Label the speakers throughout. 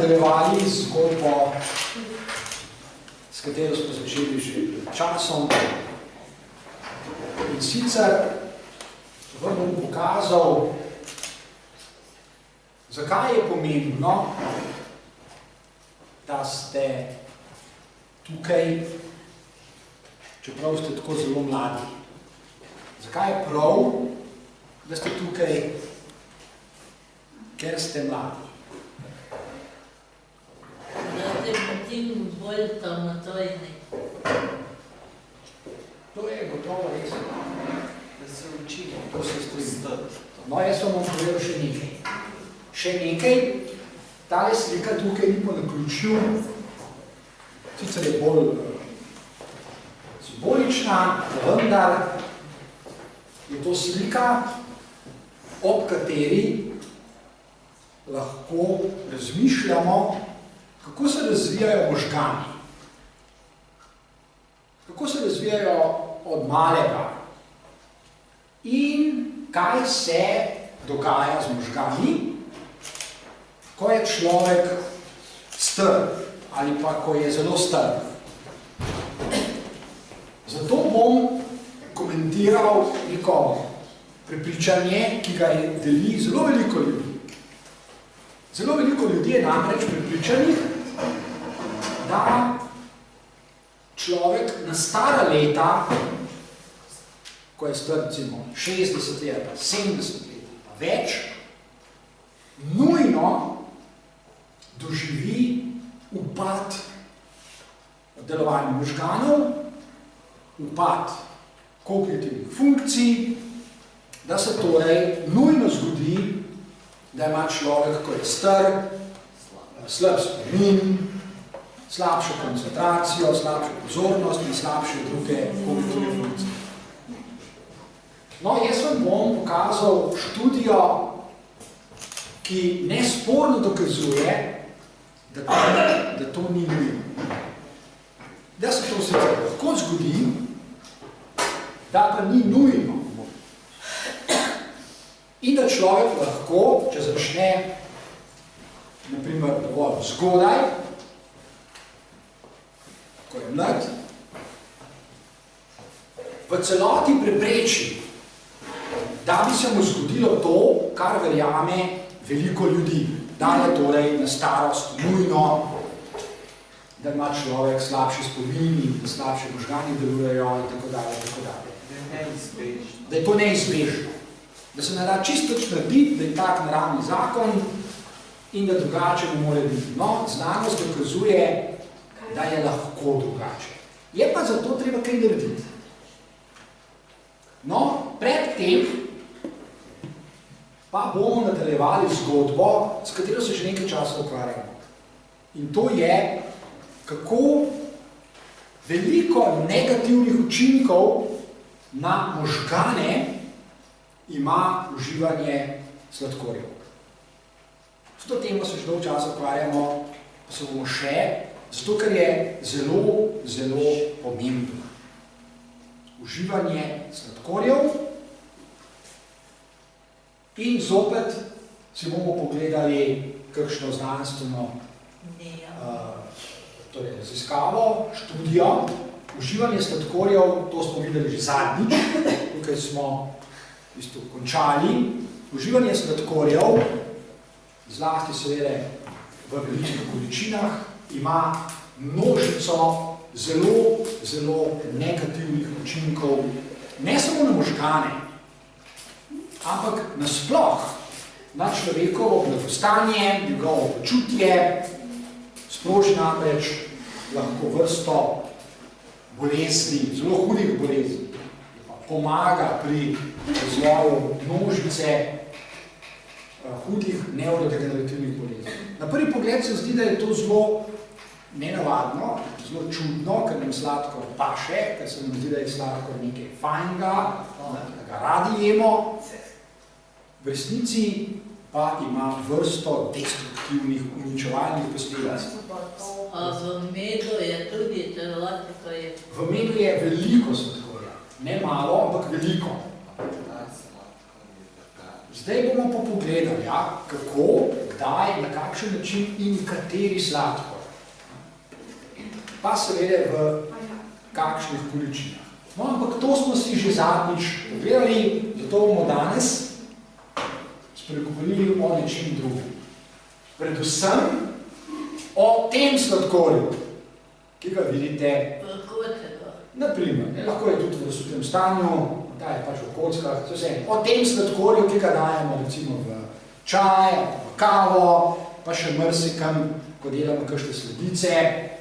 Speaker 1: nadaljevali z zgodbo, s katero smo začeli že pred časom. In sicer vam bom pokazal, zakaj je pomembno, da ste tukaj, čeprav ste tako zelo mladi. Zakaj je prav, da ste tukaj, ker ste mladi?
Speaker 2: Da te potim bolj tavnatojni.
Speaker 1: To je gotovo res.
Speaker 3: Da se učimo.
Speaker 1: To se strinjam. No, jaz vam bom povedal še nekaj. Še nekaj, tale slika tukaj ni po naključju, sicer je bolj simbolična, vendar je to slika, ob kateri lahko razmišljamo, kako se razvijajo možgani. Kako se razvijajo od malega in kaj se dogaja z možgani, ko je človek star ali pa ko je zelo star. Zato bom komentiral neko prepričanje, ki ga deli zelo veliko ljudi. Zelo veliko ljudi je namreč prepričanih, da človek na stara leta, ko je star recimo 60 let, 70 let, pa več, nujno doživi upad delovanja možganov, upad kognitivnih funkcij, da se torej nujno zgodi, da ima človek, ko je star, slab spomin, slabšo koncentracijo, slabšo pozornost in slabše druge kognitivne funkcije. No, jaz vam bom pokazal študijo, ki nesporno dokazuje, da to ni nujno. Da se to sicer lahko zgodi, da pa ni nujno. In da človek lahko, če začne, naprimer, dovolj zgodaj, ko je mlad, v celoti prepreči, da bi se mu zgodilo to, kar verjame veliko ljudi, da je torej na starost nujno, da ima človek slabši spomini, da slabše možgani delujejo in tako dalje, tako dalje. Da je to neizbežno. Da se ne da čisto narediti, da je tak naravni zakon in da drugače ne more biti. No, znanost dokazuje, da je lahko drugače. Je pa zato treba kaj narediti. No, pred tem pa bomo nadaljevali zgodbo, s katero se že nekaj časa ukvarjamo. In to je, kako veliko negativnih učinkov na možgane ima uživanje sladkorjev. S to temo se že dolgo časa ukvarjamo, pa se bomo še, zato ker je zelo, zelo pomembno. Uživanje sladkorjev in zopet si bomo pogledali kakšno znanstveno torej raziskavo, študijo. Uživanje sladkorjev, to smo videli že zadnjič, tukaj smo v bistvu končali. Uživanje sladkorjev, zlasti seveda v velikih količinah, ima množico zelo, zelo negativnih učinkov, ne samo na možgane, ampak nasploh na človekovo blagostanje, njegovo počutje, sproži namreč lahko vrsto bolezni, zelo hudih bolezni, pomaga pri razvoju množice hudih nevrodegenerativnih bolezni. Na prvi pogled se zdi, da je to zelo nenavadno, zelo čudno, ker nam sladkor paše, ker se nam zdi, da je sladkor nekaj fajnega, da ga radi jemo. V resnici pa ima vrsto destruktivnih, uničevalnih posledic.
Speaker 2: V medu je tudi, če lahko to je.
Speaker 1: V medu je veliko sladkorja. Ne malo, ampak veliko. Zdaj bomo pa pogledali, kako, kdaj, na kakšen način in kateri sladkor. Pa seveda v kakšnih količinah. No, ampak to smo si že zadnjič pogledali, zato bomo danes spregovorili o nečem drugem. Predvsem o tem sladkorju, ki ga vidite, naprimer, lahko je tudi v razsutem stanju, da je pač v kockah, o tem sladkorju, ki ga dajemo recimo v čaj, v kavo, pa še marsikam, ko delamo kakšne sladice,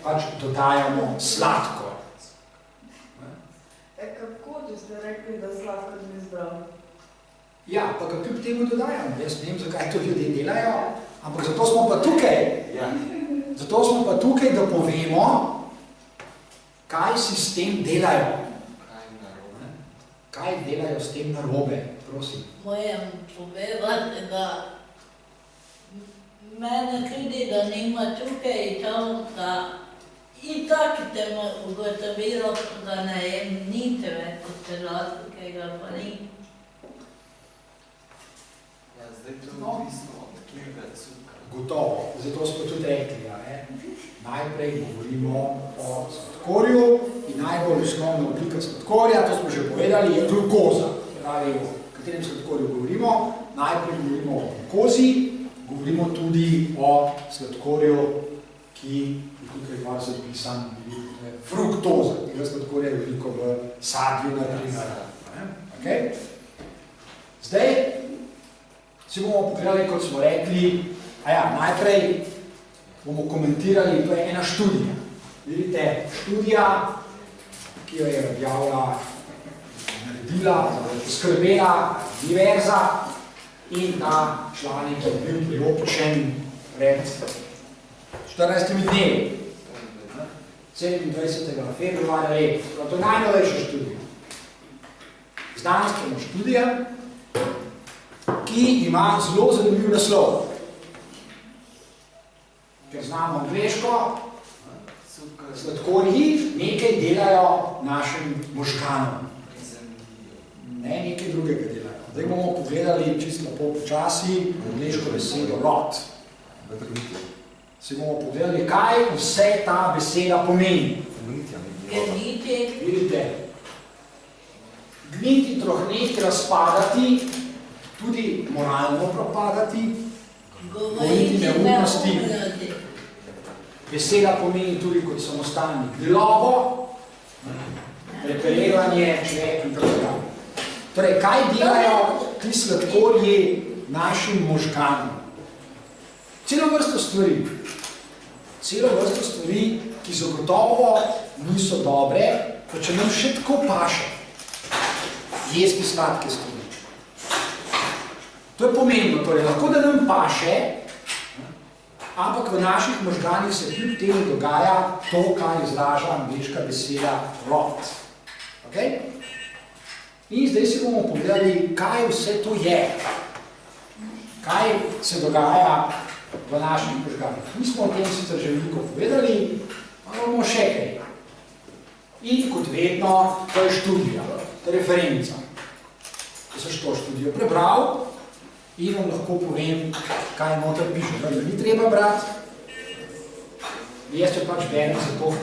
Speaker 1: pač dodajamo sladkor.
Speaker 4: Kako, če ste rekli, da sladkor ni zdrav?
Speaker 1: Ja, pa ga kljub temu dodajamo. Jaz ne vem, zakaj to ljudje delajo, ampak zato smo pa tukaj. Zato smo pa tukaj, da povemo, kaj si s tem delajo. Kaj delajo s tem narobe, prosim.
Speaker 2: Mojem povedati, da mene tudi, da nima tukaj to, da in tako te ugotovilo, da ne jem niti več sladkega, pa ni.
Speaker 3: Ja, zdaj to je odvisno od nekega cukra.
Speaker 1: Gotovo, zato smo tudi rekli, ne? Najprej govorimo o sladkorju in najbolj osnovna oblika sladkorja, to smo že povedali, je glukoza. Pravi, o katerem sladkorju govorimo, najprej govorimo o glukozi, govorimo tudi o sladkorju, ki je tukaj malo zapisan, fruktoza. Tega sladkorja je veliko v sadju, naprimer. Zdaj si bomo pogledali, kot smo rekli, najprej bomo komentirali, to je ena študija. Vidite, študija, ki jo je naredila, poskrbela univerza in ta članek je bil priobčen pred 14 dnevi, 27. februarja letos. To je najnovejša študija. Znanstvena študija, ki ima zelo zanimiv naslov. Ker znamo angleško, sladkorji nekaj delajo našim možganom. Ne, nekaj drugega delajo. Zdaj bomo pogledali čisto lepo počasi angleško besedo rot. Si bomo pogledali, kaj vse ta beseda pomeni. Vidite, gniti, trohneti, razpadati, tudi moralno propadati, govoriti neumnosti. Beseda pomeni tudi kot samostalni globo, prepeljevanje človeka in tako dalje. Torej, kaj delajo ti sladkorji našim možganom? Celo vrsto stvari, ki zagotovo niso dobre, pa če nam še tako paše, jesti sladke stvari. To je pomembno, torej lahko da nam paše, ampak v naših možganih se kljub temu dogaja to, kar izraža angleška beseda rot. In zdaj si bomo pogledali, kaj vse to je. Kaj se dogaja v naših možganih. Mi smo o tem sicer že veliko povedali, pa bomo še kaj. In kot vedno, to je študija, to je referenca. Jaz sem to študijo prebral in vam lahko povem, kaj noter piše. Ni treba brati. Jaz jo pač berem zato,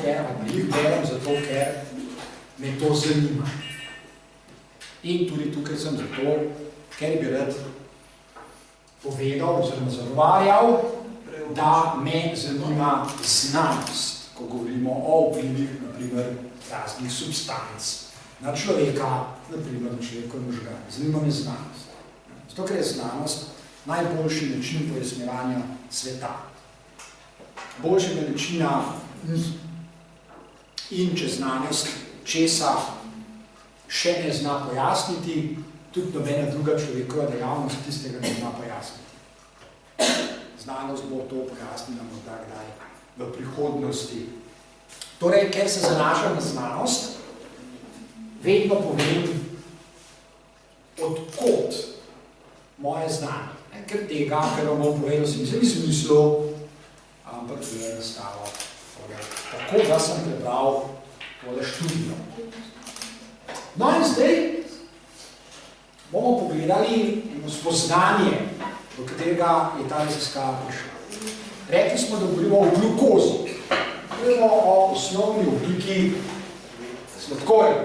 Speaker 1: ker me to zanima. In tudi tukaj sem zato, ker bi rad povedal oziroma zagovarjal, da me zanima znanost, ko govorimo o vplivih, naprimer, raznih substanc na človeka, naprimer na človekove možgane. Zanima me znanost. Zato, ker je znanost najboljši način pojasnjevanja sveta. Boljšega načina in če znanost česa še ne zna pojasniti, tudi nobena druga človekova dejavnost tistega ne zna pojasniti. Znanost bo to pojasnila morda kdaj v prihodnosti. Torej, ker se zanašam na znanost, vedno povem, odkot moje znanje. Ker tega, ker vam bom povedal, sem se izmislil, ampak to je nastalo. Tako da sem prebral tole študijo. No in zdaj bomo pogledali eno spoznanje, do katerega je ta raziskava prišla. Rekli smo, da govorimo o glukozi. Govorimo o osnovni obliki sladkorja.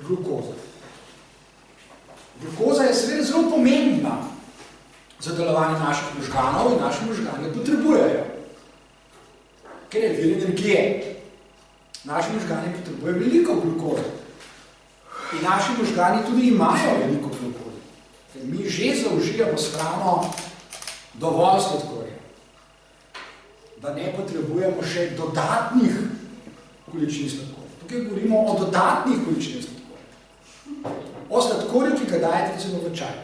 Speaker 1: Glukoza. Glukoza je seveda zelo pomembna za delovanje naših možganov in naši možgani potrebujejo. Ker je vir energije. Naši možgani potrebujejo veliko glukoze. In naši možgani tudi imajo veliko glukoze. Ker mi že zaužijamo s hrano dovolj sladkorja. Da ne potrebujemo še dodatnih količin sladkorja. Tukaj govorimo o dodatnih količinah sladkorja. O sladkorju, ki ga dajete recimo v čaj.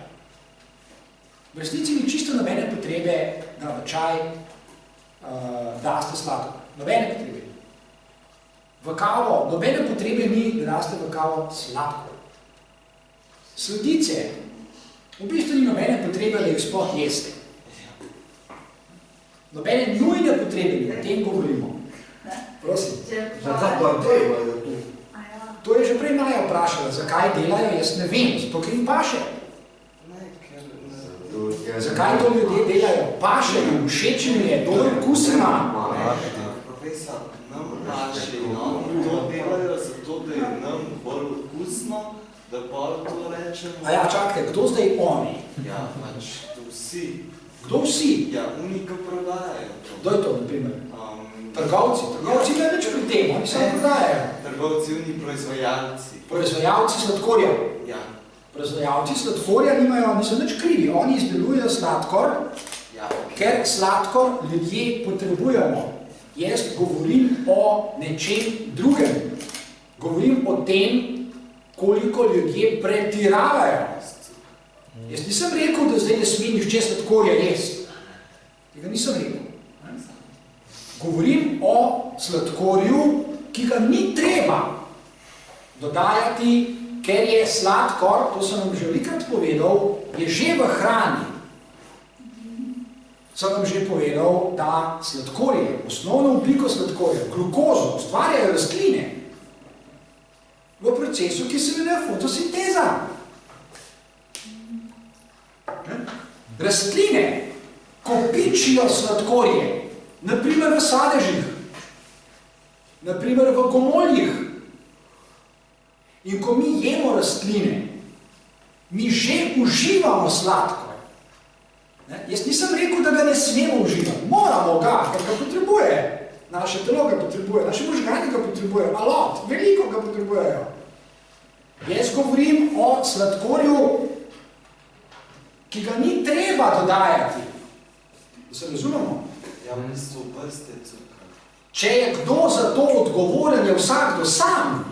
Speaker 1: V resnici ni čisto nobene potrebe, da v čaj daste sladkor. Nobene potrebe. V kavo, nobene potrebe ni, da daste v kavo sladkor. Sladice, v bistvu ni nobene potrebe, da jih sploh jeste. Nobene nujne potrebe ni, o tem govorimo. Prosim.
Speaker 5: Zakaj pa delajo tu?
Speaker 1: To je že prej Maja vprašala, zakaj delajo, jaz ne vem, zato ker jim paše. Zakaj to ljudje delajo? Paše jim, všeč jim je, dobro okus ima.
Speaker 3: Profesor, nam paše in oni to delajo zato, da je nam bolj okusno, da pa to rečemo.
Speaker 1: A ja, čakaj, kdo zdaj oni?
Speaker 3: Ja, pač to vsi.
Speaker 1: Kdo vsi?
Speaker 3: Ja, oni ga prodajajo to.
Speaker 1: Kdo je to, na primer? Trgovci. Trgovci ne več pri tem, oni se prodajajo.
Speaker 3: Trgovci, oni proizvajalci.
Speaker 1: Proizvajalci sladkorja.
Speaker 3: Ja.
Speaker 1: Proizvajalci sladkorja niso nič krivi. Oni izdelujejo sladkor,
Speaker 3: Ja.
Speaker 1: ker sladkor ljudje potrebujemo. Jaz govorim o nečem drugem. Govorim o tem, koliko ljudje pretiravajo. Jaz nisem rekel, da zdaj ne sme nihče sladkorja jesti. Tega nisem rekel. Govorim o sladkorju, ki ga ni treba dodajati, ker je sladkor, to sem vam že velikrat povedal, je že v hrani. Sem vam že povedal, da sladkorje, osnovno obliko sladkorja, glukozo, ustvarjajo rastline v procesu, ki se imenuje fotosinteza. Rastline kopičijo sladkorje, na primer v sadežih, na primer v gomoljih. In ko mi jemo rastline, mi že uživamo sladkor. Jaz nisem rekel, da ga ne smemo uživati. Moramo ga, ker ga potrebuje. Naše telo ga potrebuje, naši možgani ga potrebujejo, a lot, veliko ga potrebujejo. Jaz govorim o sladkorju, ki ga ni treba dodajati. Da se razumemo?
Speaker 3: Ja, v bistvu vrste cukra.
Speaker 1: Če je kdo za to odgovoren, je vsakdo sam.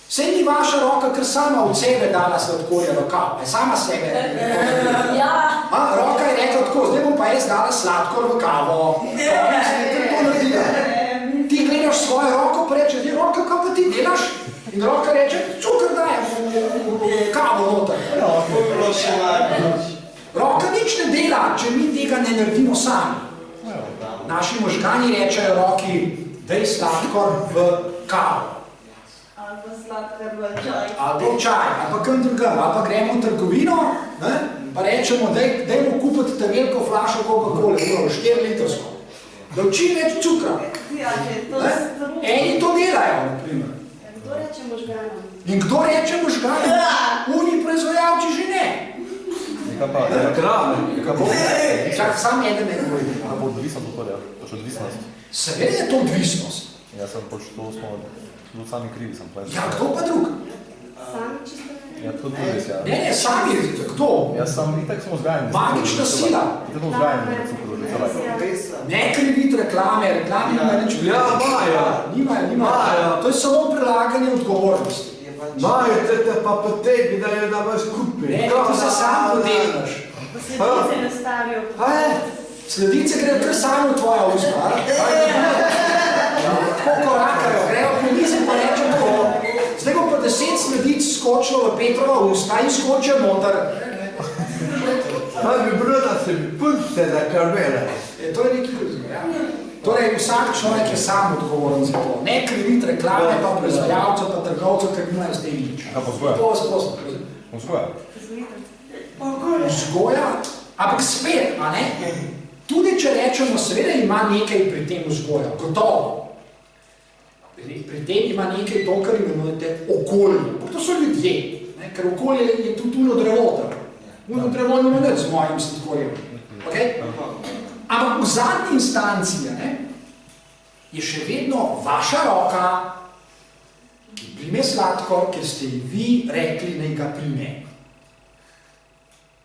Speaker 1: Sej ni vaša roka, ker sama od sebe dala sladkorja v kavo. Je sama sebe.
Speaker 2: Ja.
Speaker 1: Roka je rekla tako, zdaj bom pa jaz dala sladkor v kavo. Ti gledaš svojo roko, pa reče, roka, kaj pa ti delaš? In roka reče, cukor dajem v kavo noter. Roka nič ne dela, če mi tega ne naredimo sami. Naši možgani rečejo roki, daj sladkor v kavo.
Speaker 4: Ali pa sladkor v čaj.
Speaker 1: Ali pa v čaj, ali pa kam drugam, ali pa gremo v trgovino, pa rečemo, dajmo kupiti ta veliko flašo Coca-Cole, 4 litrsko. Da čim več cukra. Eni to delajo, na primer.
Speaker 4: Kdo reče možganom?
Speaker 1: In kdo reče možganom? Oni proizvajalci že ne.
Speaker 6: Nekaj pa, nekaj bo.
Speaker 1: Čak, sam eden ne govori.
Speaker 6: Nekaj bo odvisnost od tega, pač odvisnost.
Speaker 1: Seveda je to odvisnost.
Speaker 6: Jaz sem pač to smo, tudi sami krivi sem.
Speaker 1: Ja, kdo pa drug?
Speaker 4: Sami čisto ne.
Speaker 6: Ja, to tudi res, ja.
Speaker 1: Ne, sami, kdo?
Speaker 6: Jaz sem, itak smo vzgajeni.
Speaker 1: Magična sila.
Speaker 6: Itak smo vzgajeni, da cukru že celaj.
Speaker 1: Ne kriviti reklame nima nič.
Speaker 5: Ja, Maja.
Speaker 1: Nimajo. To je samo prelaganje odgovornosti.
Speaker 5: Maja, te pa potebi, da je da vas kupi.
Speaker 1: Ne, ti se sam potegneš.
Speaker 4: Sledice nastavijo.
Speaker 1: Sledice grejo kar sami v tvoja usta. Tako korakajo, grejo po mizi pa rečem tako. Zdaj bo pa 10 sledic skočilo v Petrova usta in skočijo noter.
Speaker 5: Pa bi bilo, da se mi punce za karmele.
Speaker 1: To je nekaj drugega, ja. Torej, vsak človek je sam odgovoren za to. Ne kriviti reklame, pa proizvajalcev, pa trgovcev, ker nimajo s tem nič.
Speaker 6: Ja, pa vzgoja.
Speaker 1: To vas prosim.
Speaker 6: Vzgoja.
Speaker 1: Vzgoja Ampak spet, a ne? Tudi če rečemo, seveda ima nekaj pri tem vzgoja, gotovo. Pri tem ima nekaj to, kar imenujete okolje. To so ljudje, ne? Ker okolje je tudi uno drevo. Uno drevo nima nič z mojim sladkorjem. Okay? Ampak v zadnji instanci je še vedno vaša roka, ki prime sladkor, ker ste vi rekli, naj ga prime.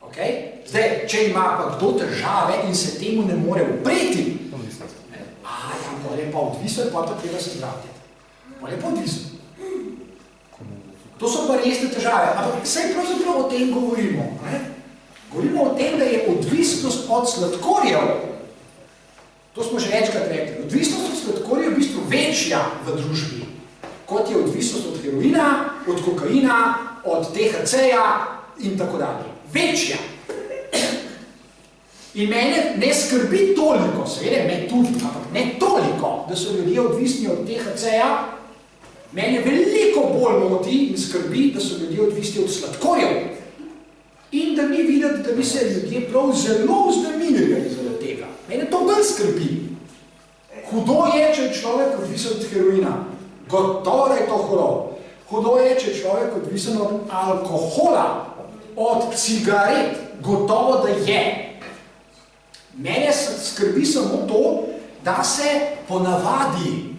Speaker 1: Okay? Zdaj, če ima pa kdo težave in se temu ne more upreti, pa je pa odvisen, pa treba se zvratiti. Pa je pa odvisen. To so pa resne težave. Ampak saj pravzaprav o tem govorimo. Ne? Govorimo o tem, da je odvisnost od sladkorjev, to smo že večkrat rekli, odvisnost od sladkorjev je v bistvu večja v družbi, kot je odvisnost od heroina, od kokaina, od THC-ja in tako dalje. Večja. In mene ne skrbi toliko, seveda me tudi, ampak ne toliko, da so ljudje odvisni od THC-ja, mene veliko bolj moti in skrbi, da so ljudje odvisni od sladkorjev. In da ni videti, da bi se ljudje prav zelo vznemirjali zaradi tega. Mene to bolj skrbi. Hudo je, če je človek odvisen od heroina. Gotovo, da je to hudo. Hudo je, če je človek odvisen od alkohola, od cigaret. Gotovo, da je. Mene skrbi samo to, da se ponavadi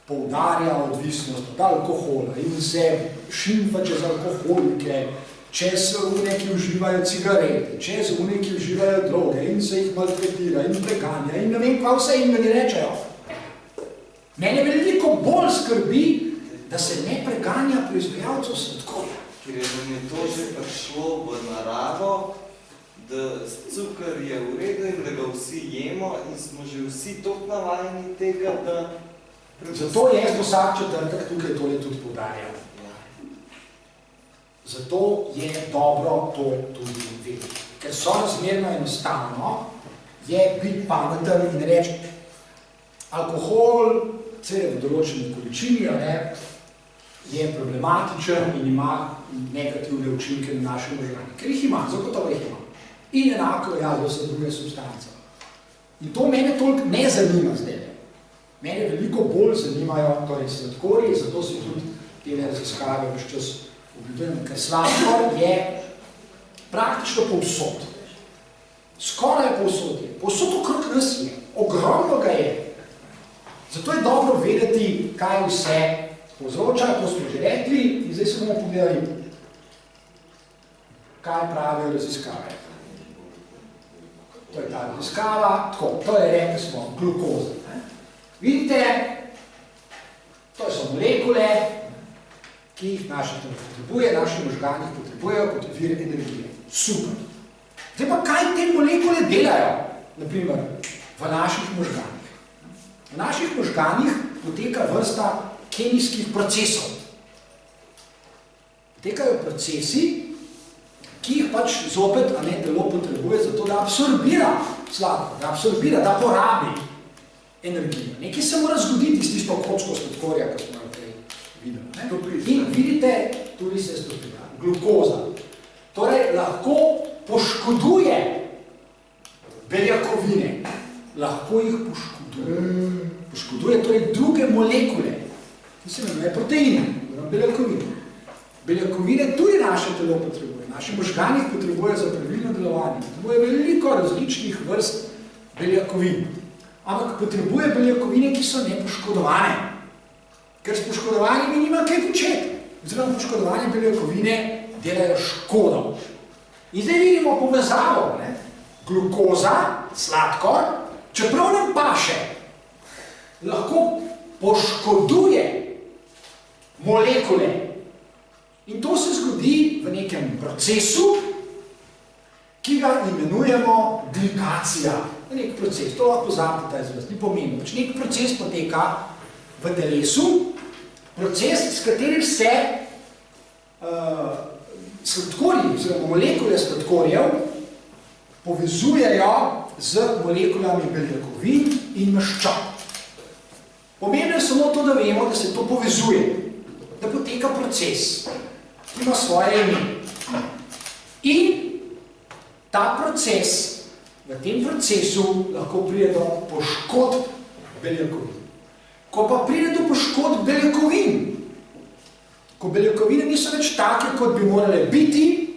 Speaker 1: poudarja odvisnost od alkohola in se šimfa čez alkoholike, čez une, ki uživajo cigarete, čez une, ki uživajo droge in se jih maltretira in preganja in ne vem, kaj vse jim ne rečejo. Mene veliko bolj skrbi, da se ne preganja proizvajalcev sladkorja.
Speaker 3: Ker je to že prišlo v naravo, da cukor je v redu in da ga vsi jemo in smo že vsi toliko navajeni tega, da...
Speaker 1: Zato jaz vsak četrtek tukaj tole tudi poudarjam. Zato je dobro to tudi vedeti. Ker so razmerno enostavno je biti pameten in reči, alkohol, v določeni količini, je problematičen in ima negativne učinke na naše možgane. Ker jih ima, zagotovo jih ima. In enako za vse druge substance. In to mene toliko ne zanima zdaj. Mene veliko bolj zanimajo torej sladkorji, zato si tudi te raziskave več čas obljubujem, ker sladkor je praktično povsod. Skoraj povsod je. Povsod okrog nas je. Ogromno ga je. Zato je dobro vedeti, kaj vse povzroča, to smo že rekli, in zdaj se bomo pogledali, kaj pravijo raziskave. To je ta raziskava, tako, to je rekli smo glukoza. Vidite, to so molekule, ki jih naše telo potrebuje, naši možgani potrebujejo kot vir energije. Super. Zdaj pa kaj te molekule delajo, naprimer, v naših možganih? V naših možganih poteka vrsta kemijskih procesov. Potekajo procesi, ki jih pač zopet telo potrebuje zato, da absorbira sladkor, da absorbira, da porabi energijo. Nekaj se mora zgoditi s tisto kocko sladkorja, kot smo prej videli. In vidite, tudi se stopira, glukoza. Torej, lahko poškoduje beljakovine. Lahko jih poškoduje. Poškoduje torej druge molekule, ki se imenuje proteine, beljakovine. Beljakovine tudi naše telo potrebuje. Naši možgani jih potrebujejo za pravilno delovanje. Potrebuje veliko različnih vrst beljakovin. Ampak potrebuje beljakovine, ki so nepoškodovane. Ker s poškodovanimi nima kaj početi. Oziroma poškodovane beljakovine delajo škodo. In zdaj vidimo povezavo. Glukoza, sladkor, čeprav nam paše, lahko poškoduje molekule. In to se zgodi v nekem procesu, ki ga imenujemo glikacija. Nek proces, to lahko pozabite ta izraz, ni pomembno. Pač nek proces poteka v telesu, proces, s katerim se sladkorji, oziroma molekule sladkorjev, povezujejo z molekulami beljakovin in maščob. Pomembno je samo to, da vemo, da se to povezuje, da poteka proces, ki ima svoje ime. In v tem procesu lahko pride do poškodb beljakovin. Ko pa pride do poškodb beljakovin, ko beljakovine niso več take, kot bi morale biti,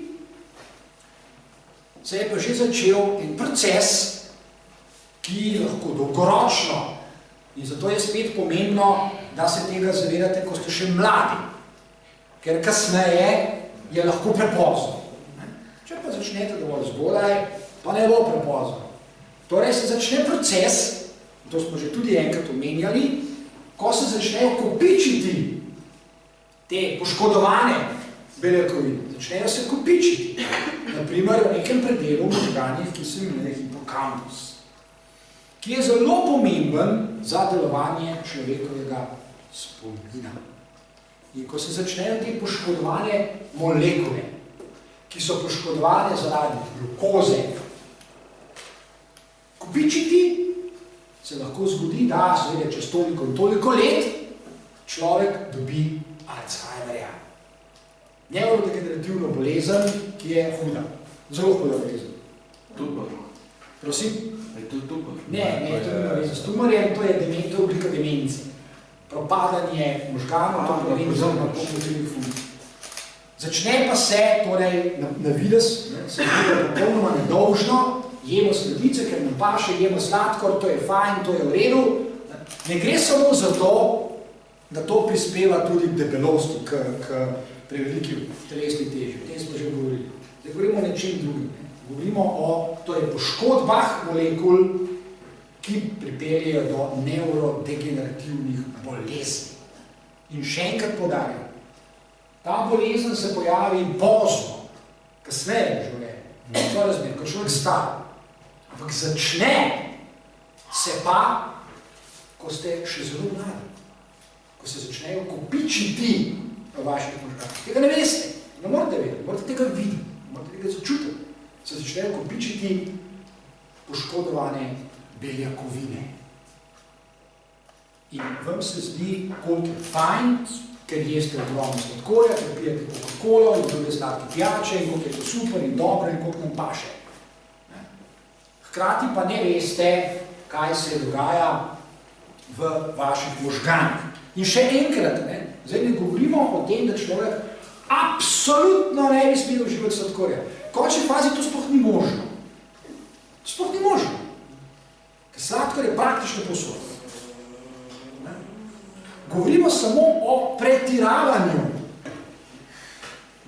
Speaker 1: se je pa že začel en proces, ki lahko dolgoročno, in zato je spet pomembno, da se tega zavedate, ko ste še mladi, ker kasneje je lahko prepozno. Če pa začnete dovolj zgodaj, pa ne bo prepozno. Torej se začne proces, to smo že tudi enkrat omenjali, ko se začnejo kopičiti te poškodovane beljakovine. Začnejo se kopičiti. Naprimer v nekem predelu v možganih, ki se imenuje hipokampus, ki je zelo pomemben za delovanje človekovega spomina. In ko se začnejo te poškodovane molekule, ki so poškodovane zaradi glukoze, kopičiti, se lahko zgodi, da seveda čez toliko in toliko let človek dobi Alzheimerja. Nevrodegenerativno bolezen, ki je huda. Zelo huda bolezen.
Speaker 3: Tumor.
Speaker 1: Prosim?
Speaker 3: Je to tumor?
Speaker 1: Ne, to ni bolezen. S tumorjem to je oblika demence. Propadanje možganov, to pomeni zelo kognitivnih funkcij. Začne pa se, torej na videz, se vidi popolnoma nedolžno, jemo sladice, ker nam paše, jemo sladkor, to je fajn, to je v redu. Ne gre samo za to, da to prispeva tudi k debelosti, k preveliki telesni teži. O tem smo že govorili. Zdaj govorimo o nečem drugim. Govorimo o poškodbah molekul, ki pripeljejo do nevrodegenerativnih bolezni. In še enkrat poudarjam, ta bolezen se pojavi pozno, kasneje v življenju. To razmer, ko človek star. Ampak začne se pa, ko ste še zelo mladi. Ko se začnejo kopičiti v vaših možganah. Tega ne veste, ne morate vedeti, morate tega videti, morate tega začutiti. Se začnejo kopičiti poškodovane beljakovine. In vam se zdi, koliko je fajn, ker jeste ogromno sladkorja, ker pijete Coca-Colo in druge sladke pijače in koliko je to super in dobro in koliko nam paše. Hkrati pa ne veste, kaj se dogaja v vaših možganih. In še enkrat, zdaj ne govorimo o tem, da človek absolutno ne bi smel uživati sladkorja. V končni fazi to sploh ni možno. Sploh ni možno. Ker sladkor je praktično posod. Govorimo samo o pretiravanju.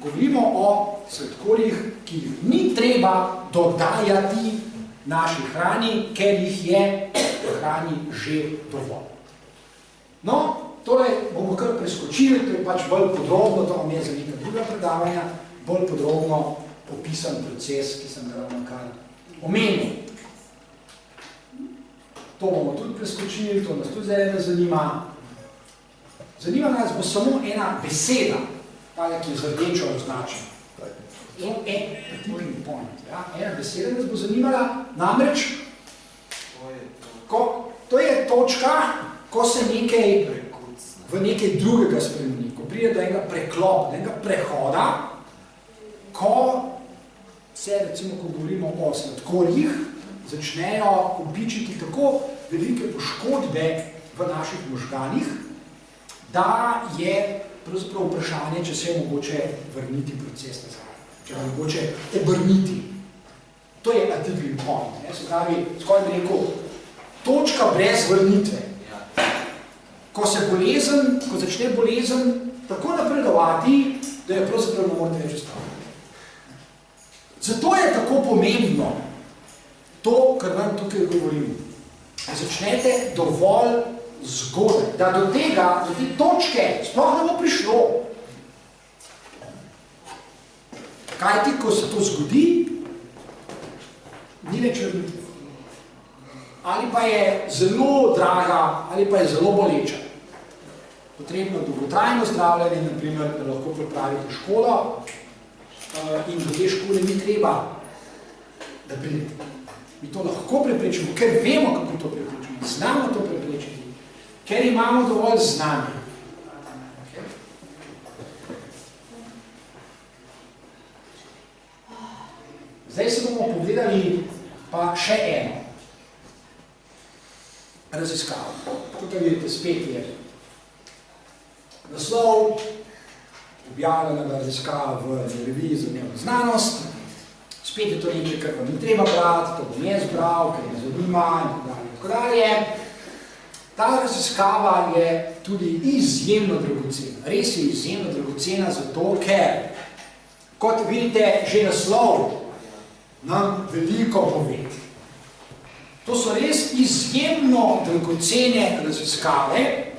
Speaker 1: Govorimo o sladkorjih, ki jih ni treba dodajati naši hrani, ker jih je v hrani že dovolj. No, torej bomo kar preskočili, to je pač bolj podrobno, to vam je za neka druga predavanja, bolj podrobno opisan proces, ki sem ga ravno kar omenil. To bomo tudi preskočili, to nas tudi zdaj ne zanima. Zanima nas bo samo ena beseda, tale, ki je z rdečo označena. Tipping point. Ja? Ena beseda nas bo zanimala, namreč, to je točka, ko se nekaj v nekaj drugega spremeni, ko pride do enega preklopa, do enega prehoda, ko se, recimo, ko govorimo o sladkorjih, začnejo kopičiti tako velike poškodbe v naših možganih, da je pravzaprav vprašanje, če se je mogoče vrniti proces nazaj, če je mogoče obrniti. To je a tipping point. Se pravi, skoraj bi rekel, točka brez vrnitve. Ko začne bolezen tako napredovati, da je pravzaprav ne morate več ustaviti. Zato je tako pomembno to, kar vam tukaj govorim. Začnete dovolj zgodaj, da do te točke sploh ne bo prišlo. Kajti, ko se to zgodi, ni več vrnitve. Ali pa je zelo draga, ali pa je zelo boleča. Potrebno dolgotrajno zdravljenje, naprimer, da lahko pripravite školo in do te škole ni treba, da pridete. Mi to lahko preprečimo, ker vemo, kako to preprečimo. Znamo to preprečiti, ker imamo dovolj znanja. Zdaj se bomo še eno raziskavo. Tukaj vidite, spet je naslov, objavljena raziskava v reviji za dnevno znanost. Spet je to nekaj, kar vam ni treba brati, to bom jaz bral, ker me zanima in tako dalje. Ta raziskava je tudi izjemno dragocena. Res je izjemno dragocena zato, ker, kot vidite, že naslov nam veliko pove. To so res izjemno dragocene raziskave,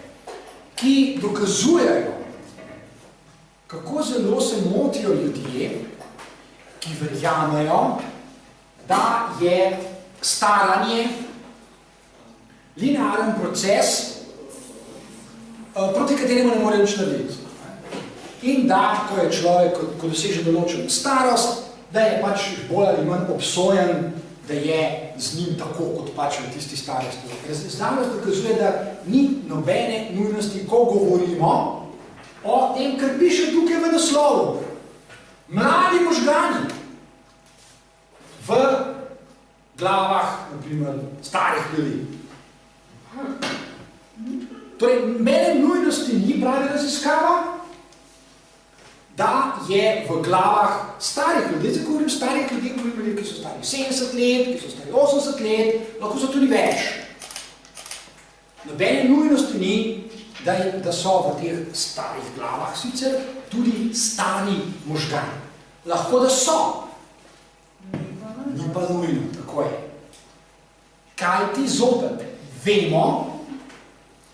Speaker 1: ki dokazujejo, kako zelo se motijo ljudje, ki verjamejo, da je staranje linearen proces, proti kateremu ne more nič narediti. In da, ko je človek, ko doseže določeno starost, da je pač bolj ali manj obsojen, da je z njim tako, kot pač v tisti starosti. Znanost dokazuje, da ni nobene nujnosti, ko govorimo o tem, kar piše tukaj v naslovu. Mladi možgani v glavah, naprimer, starih ljudi. Torej, mene nujnosti ni pravi raziskava, da je v glavah starih ljudi, zdaj govorim starih ljudi, govorim ljudi, ki so stari 70 let, ki so stari 80 let, lahko so tudi več. Nobene nujnosti ni, da so v teh starih glavah sicer tudi stari možgani. Lahko da so. Ni pa nujno, tako je. Kaj ti zopet vemo,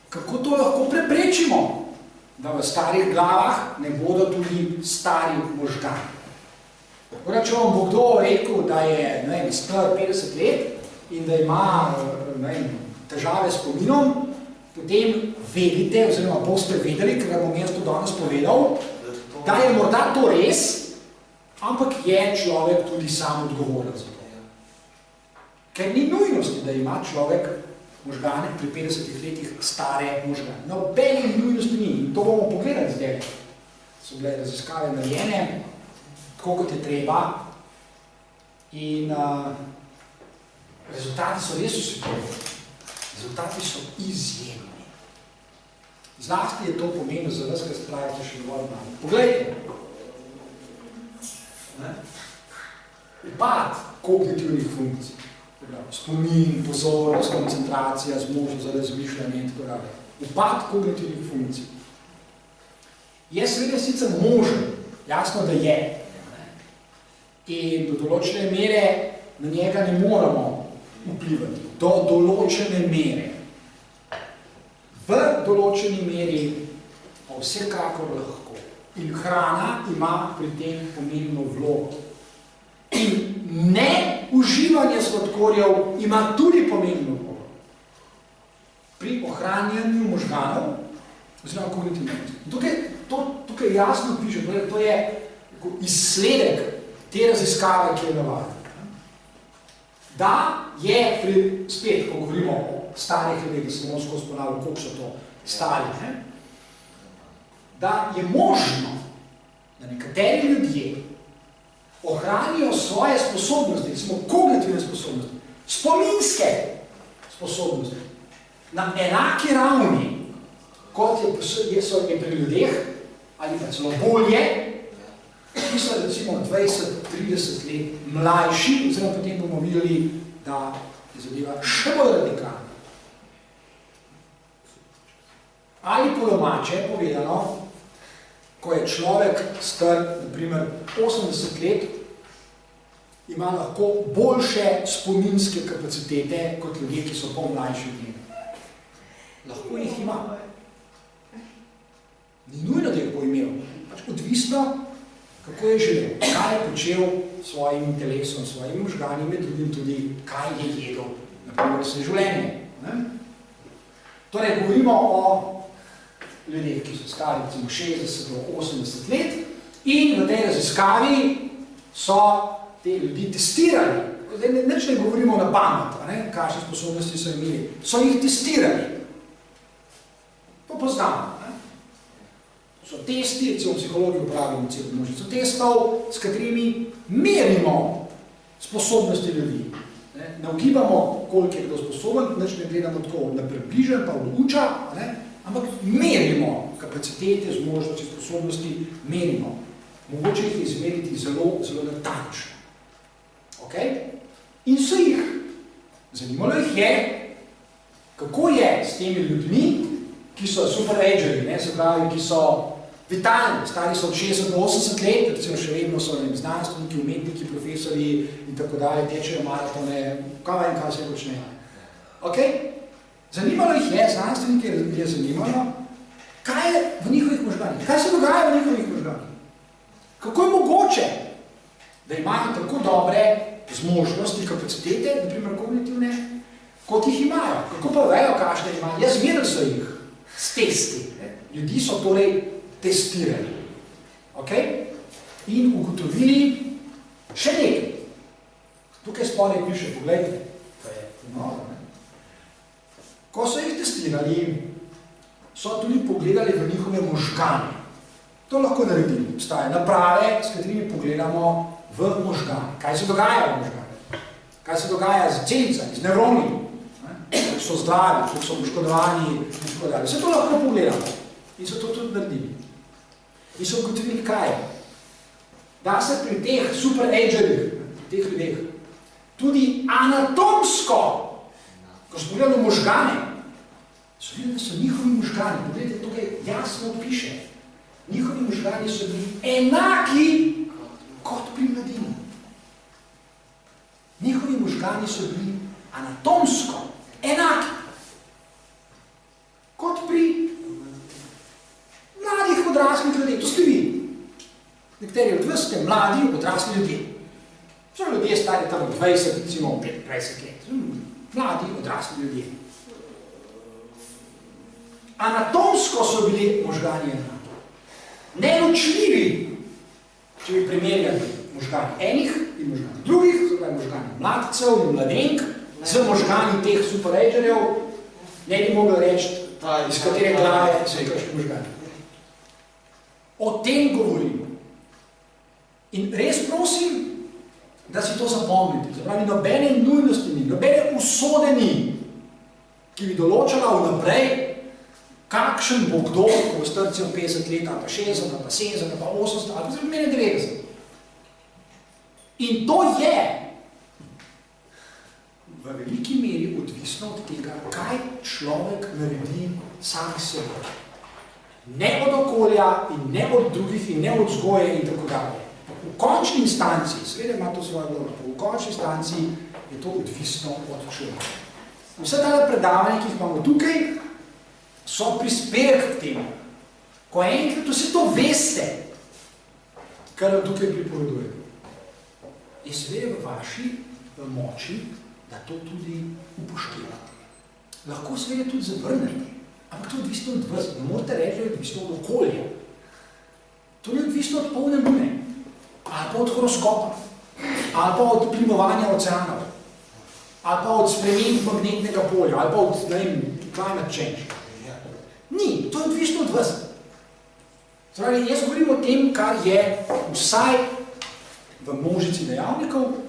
Speaker 1: kako to lahko preprečimo, da v starih glavah ne bodo tudi stari možgani. Če vam bo kdo rekel, da je star 50 let in da ima težave s spominom, potem vedite, oziroma boste vedeli, ker bom jaz to danes povedal, da je morda to res, ampak je človek tudi sam odgovoren za to. Ker ni nujnosti, da ima človek možgane pri 50 letih stare možgane. Nobene nujnosti ni. In to bomo pogledali zdaj. So bile raziskave narejene, tako kot je treba. In rezultati so res osvetljivi. Rezultati so izjemni. Zlasti je to pomenilo za vas, kar spravite še dovolj malo. Poglejte. Upad kognitivnih funkcij. Spomin, pozornost, koncentracija, zmožnost za razmišljanje in tako dalje. Upad kognitivnih funkcij. Je seveda sicer možen, jasno, da je. In do določene mere na njega ne moramo vplivati. Do določene mere. V določeni meri pa vsekakor lahko. In hrana ima pri tem pomembno vlogo. In ne uživanje sladkorjev ima tudi pomembno vlogo. Pri ohranjanju možganov, oziroma kognitivnih. Tukaj jasno piše, to je izsledek te raziskave, ki je navadna. Da je, spet, ko govorimo o starih ljudeh, da se bomo skozi ponavljali, koliko so to stari, da je možno, da nekateri ljudje ohranijo svoje sposobnosti, recimo kognitivne sposobnosti, spominske sposobnosti, na enaki ravni, kot je pri ljudeh, ali pa celo bolje, ki so recimo 20-30 let mlajši, oziroma potem bomo videli, da je zadeva še bolj radikalna. Ali po domače povedano, ko je človek star, naprimer, 80 let, ima lahko boljše spominske kapacitete kot ljudje, ki so pol mlajši od njega. Lahko jih ima. Ni nujno, da jih bo imel. Pač odvisno, kako je želel, kaj je počel s svojim telesom, s svojim možganjem, med drugim tudi, kaj je jedel, naprimer, vse življenje. Torej, govorimo o ljudeh, ki so stari recimo 60 do 80 let in v tej raziskavi so te ljudi testirali. Zdaj, nič ne govorimo na pamet, kakšne sposobnosti so imeli. So jih testirali. To poznamo. So testi, recimo psihologi upravljamo celo množico testov, s katerimi merimo sposobnosti ljudi. ne ugibamo, koliko je kdo sposoben, nič ne gledamo tako na približen, pa uča, ampak merimo kapacitete, zmožnosti, sposobnosti, merimo. Mogoče jih izmeriti zelo, zelo natančno. Okay? In so jih. Zanimalo jih je, kako je s temi ljudmi, ki so super-ageri, se pravi, ki so vitalni, stari so od 60 do 80 let, recimo še vedno so znanstveniki, umetniki, profesori in tako dalje, tečejo maratone, kaj se počnejo. Okay? Zanimalo jih je, znanstveniki je zanimalo, kaj je v njihovih možganih, kaj se dogaja v njihovih možganih. Kako je mogoče, da imajo tako dobre zmožnosti, kapacitete, naprimer kognitivne, kot jih imajo. Kako pa vejo, kakšne imajo? Jaz zmeril so jih s testi. Ljudi so torej testirali. Okay? In ugotovili še nekaj. Tukaj spodaj piše, pogledajte, to je noro. Ko so jih testirali, so tudi pogledali v njihove možgane. To lahko naredimo. Obstajajo naprave, s katerimi pogledamo v možgane. Kaj se dogaja v možgane? Kaj se dogaja z celicami, z nevroni? Kako so zdravi, kako so poškodovani in tako dalje. Vse to lahko pogledamo. In so to tudi naredili. In so ugotovili kaj? Da se pri teh super-agerih, pri teh ljudeh, tudi anatomsko, ko so pogledali možgane, so videli, da so njihovi možgani, pogledajte, tukaj jasno piše, njihovi možgani so bili enaki kot pri mladini. Njihovi možgani so bili anatomsko enaki kot pri mladih odraslih ljudeh. To ste vi. Nekateri od vas ste mladi odrasli ljudje. So ljudje stari tam 20, recimo 25 let. Mladi odrasli ljudje. Anatomsko so bili možgani enaki. Neločljivi, če bi primerjali možgani enih in možgani drugih, zdaj možgani mladcev in mladenk, z možgani teh super-agerjev, ne bi mogli reči, iz katere glave so kakšni možgani. O tem govorim. In res prosim, da si to zapomnite. Zapravi, nobene nujnosti ni, nobene usode ni, ki bi določala vnaprej, kakšen bo kdo, ko bo star 50 let, ali pa 60, ali pa 70, ali pa 80, ali pa zelo mene 90. In to je v veliki meri odvisno od tega, kaj človek naredi sam sebe. Ne od okolja in ne od drugih in ne od vzgoje in tako dalje. V končni instanci, seveda ima to svoje vlogo, v končni instanci je to odvisno od človeka. Vse tale predavanje, ki jih imamo tukaj, so prispevek k temu. Ko enkrat vse to veste, kar vam tukaj pripovedujem, je seveda v vaši moči, da to tudi upoštevate. Lahko seveda tudi zavrnete, ampak to je odvisno od vas. Ne morate reči, da je odvisno od okolja. To je odvisno od polne lune, ali pa od horoskopa, ali pa od plimovanja oceanov, ali pa od sprememb magnetnega polja, ali pa od, ne vem, climate change. Ni, to je odvisno od vas. Zdaj, jaz govorim o tem, kar je vsaj v množici dejavnikov,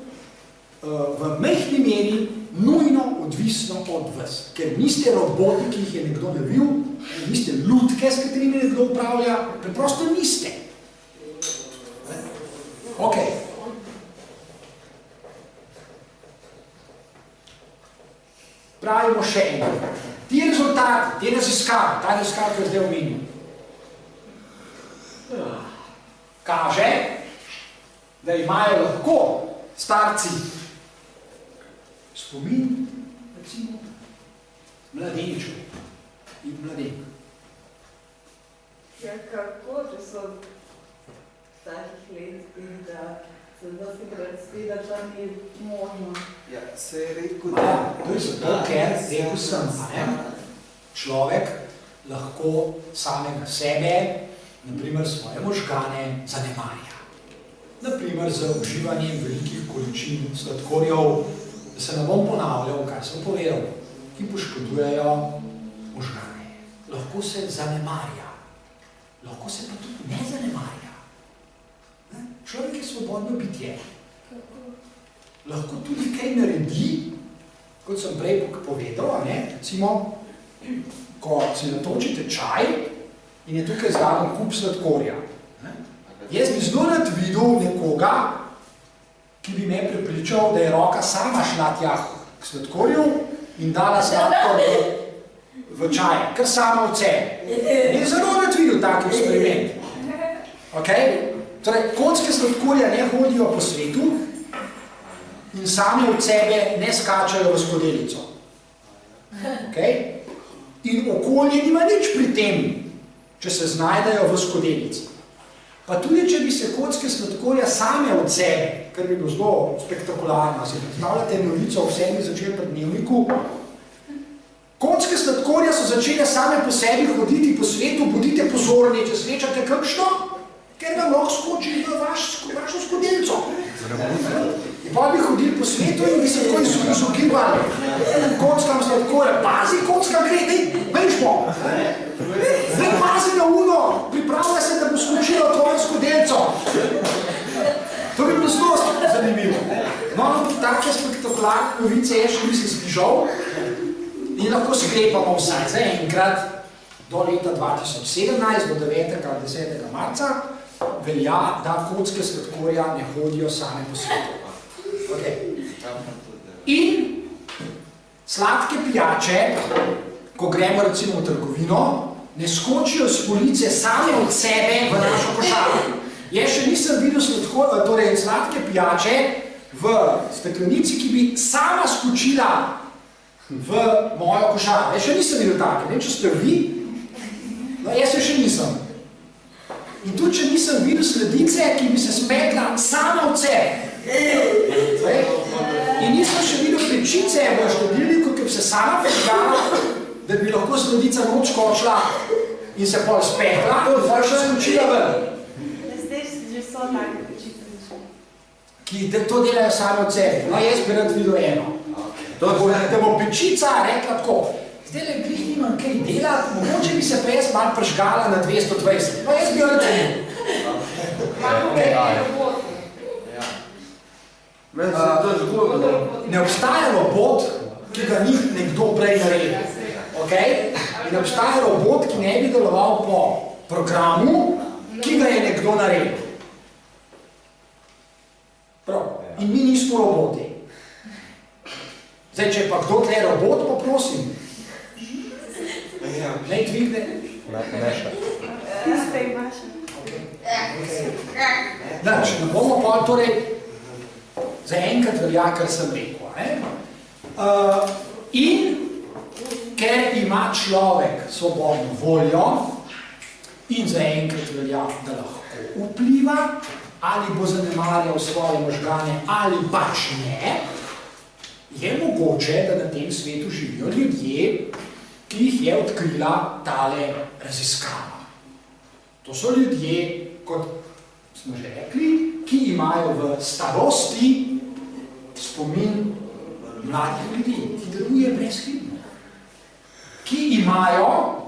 Speaker 1: v majhni meri nujno odvisno od vas. Ker niste roboti, ki jih je nekdo navil, niste lutke, s katerimi nekdo upravlja, preprosto niste. Ok. Pravimo še eno. Ti rezultati, te raziskave, ta raziskava, ki jo zdaj omenjam, kaže, da imajo lahko starci spomin, recimo, mladeničev in mladenk.
Speaker 4: Ja, kako, če so takih let in da se dosti predstavi, da to ni možno?
Speaker 3: Ja, se je rekel, da...
Speaker 1: To je zato, ker, rekel sem, človek lahko samega sebe, naprimer svoje možgane, zanemarja. Naprimer z uživanjem velikih količin sladkorjev, da se ne bom ponavljal, kaj sem povedal, ki poškodujejo možgane. Lahko se zanemarja, lahko se pa tudi ne zanemarja. Človek je svobodno bitje. Lahko tudi kaj naredi, kot sem prej povedal, recimo, ko si natočite čaj in je tukaj zraven kup sladkorja. Jaz bi zelo rad videl nekoga, ki bi me prepričal, da je roka sama šla tja k sladkorju in dala sladkor v čaj, kar sama od sebe. Je zelo rad videl tak eksperiment. Torej, kocke sladkorja ne hodijo po svetu in same od sebe ne skačajo v skodelico. In okolje nima nič pri tem, če se znajdejo v skodelici. Pa tudi, če bi se kocke sladkorja same od sebe, kar bi bilo zelo spektakularno, si predstavljate novico v 7. Zvečer dnevniku, kocke sladkorja so začele same po sebi hoditi po svetu, bodite pozorni, če srečate kakšno, ker vam lahko skoči v vašo skodelico. In pa bi hodili po svetu in bi se tako izogibali. Kockam sladkorja, pazi, kocka gre, veš bo. Zdaj pazi na uno, pripravlja se, da bo skočila tvojo skodelico. To bi bilo zelo zanimivo. No, take spektakularne novice je še nisem slišal in lahko sklepamo vsaj za enkrat do leta 2017, do 9. ali 10. marca, velja, da kocke sladkorja ne hodijo same po svetu. In sladke pijače, ko gremo recimo v trgovino, ne skočijo s police same od sebe v našo košaro. Jaz še nisem videl sladke pijače v steklenici, ki bi sama skočila v mojo košaro. Jaz še nisem videl take, ne, če ste vi, no jaz še nisem. In tudi, če nisem videl sledice, ki bi se spekla sama od sebe. In nisem še videl pečice v štedilniku, ki bi se sama prižgala, da bi lahko sledica noč skočila in se pol spekla, pa še skočila ven.
Speaker 4: Zdaj že so take pečice.
Speaker 1: Ki to delajo sami od sebe. No, jaz bi rad videl eno. Da bo pečica rekla tako, zdaj le glih nimam kaj delati, mogoče bi se pa jaz malo prižgala na 220. No, jaz bi jo rad videl. Ne obstaja robot, ki ga ni nekdo prej naredil. Ne obstaja robot, ki ne bi deloval po programu, ki ga je nekdo naredil. Prav. In mi nismo roboti. Zdaj, če pa kdo tle robot, pa prosim. Ne dvigne.
Speaker 6: Ne še.
Speaker 4: Tiste imaš.
Speaker 1: Znači, ne bomo pa torej zaenkrat velja, kar sem rekel. In ker ima človek svobodno voljo in zaenkrat velja, da lahko vpliva, ali bo zanemarjal svoje možgane, ali pač ne, je mogoče, da na tem svetu živijo ljudje, ki jih je odkrila tale raziskava. To so ljudje, kot smo že rekli, ki imajo v starosti spomin mladih ljudi, ki deluje brezhibno, ki imajo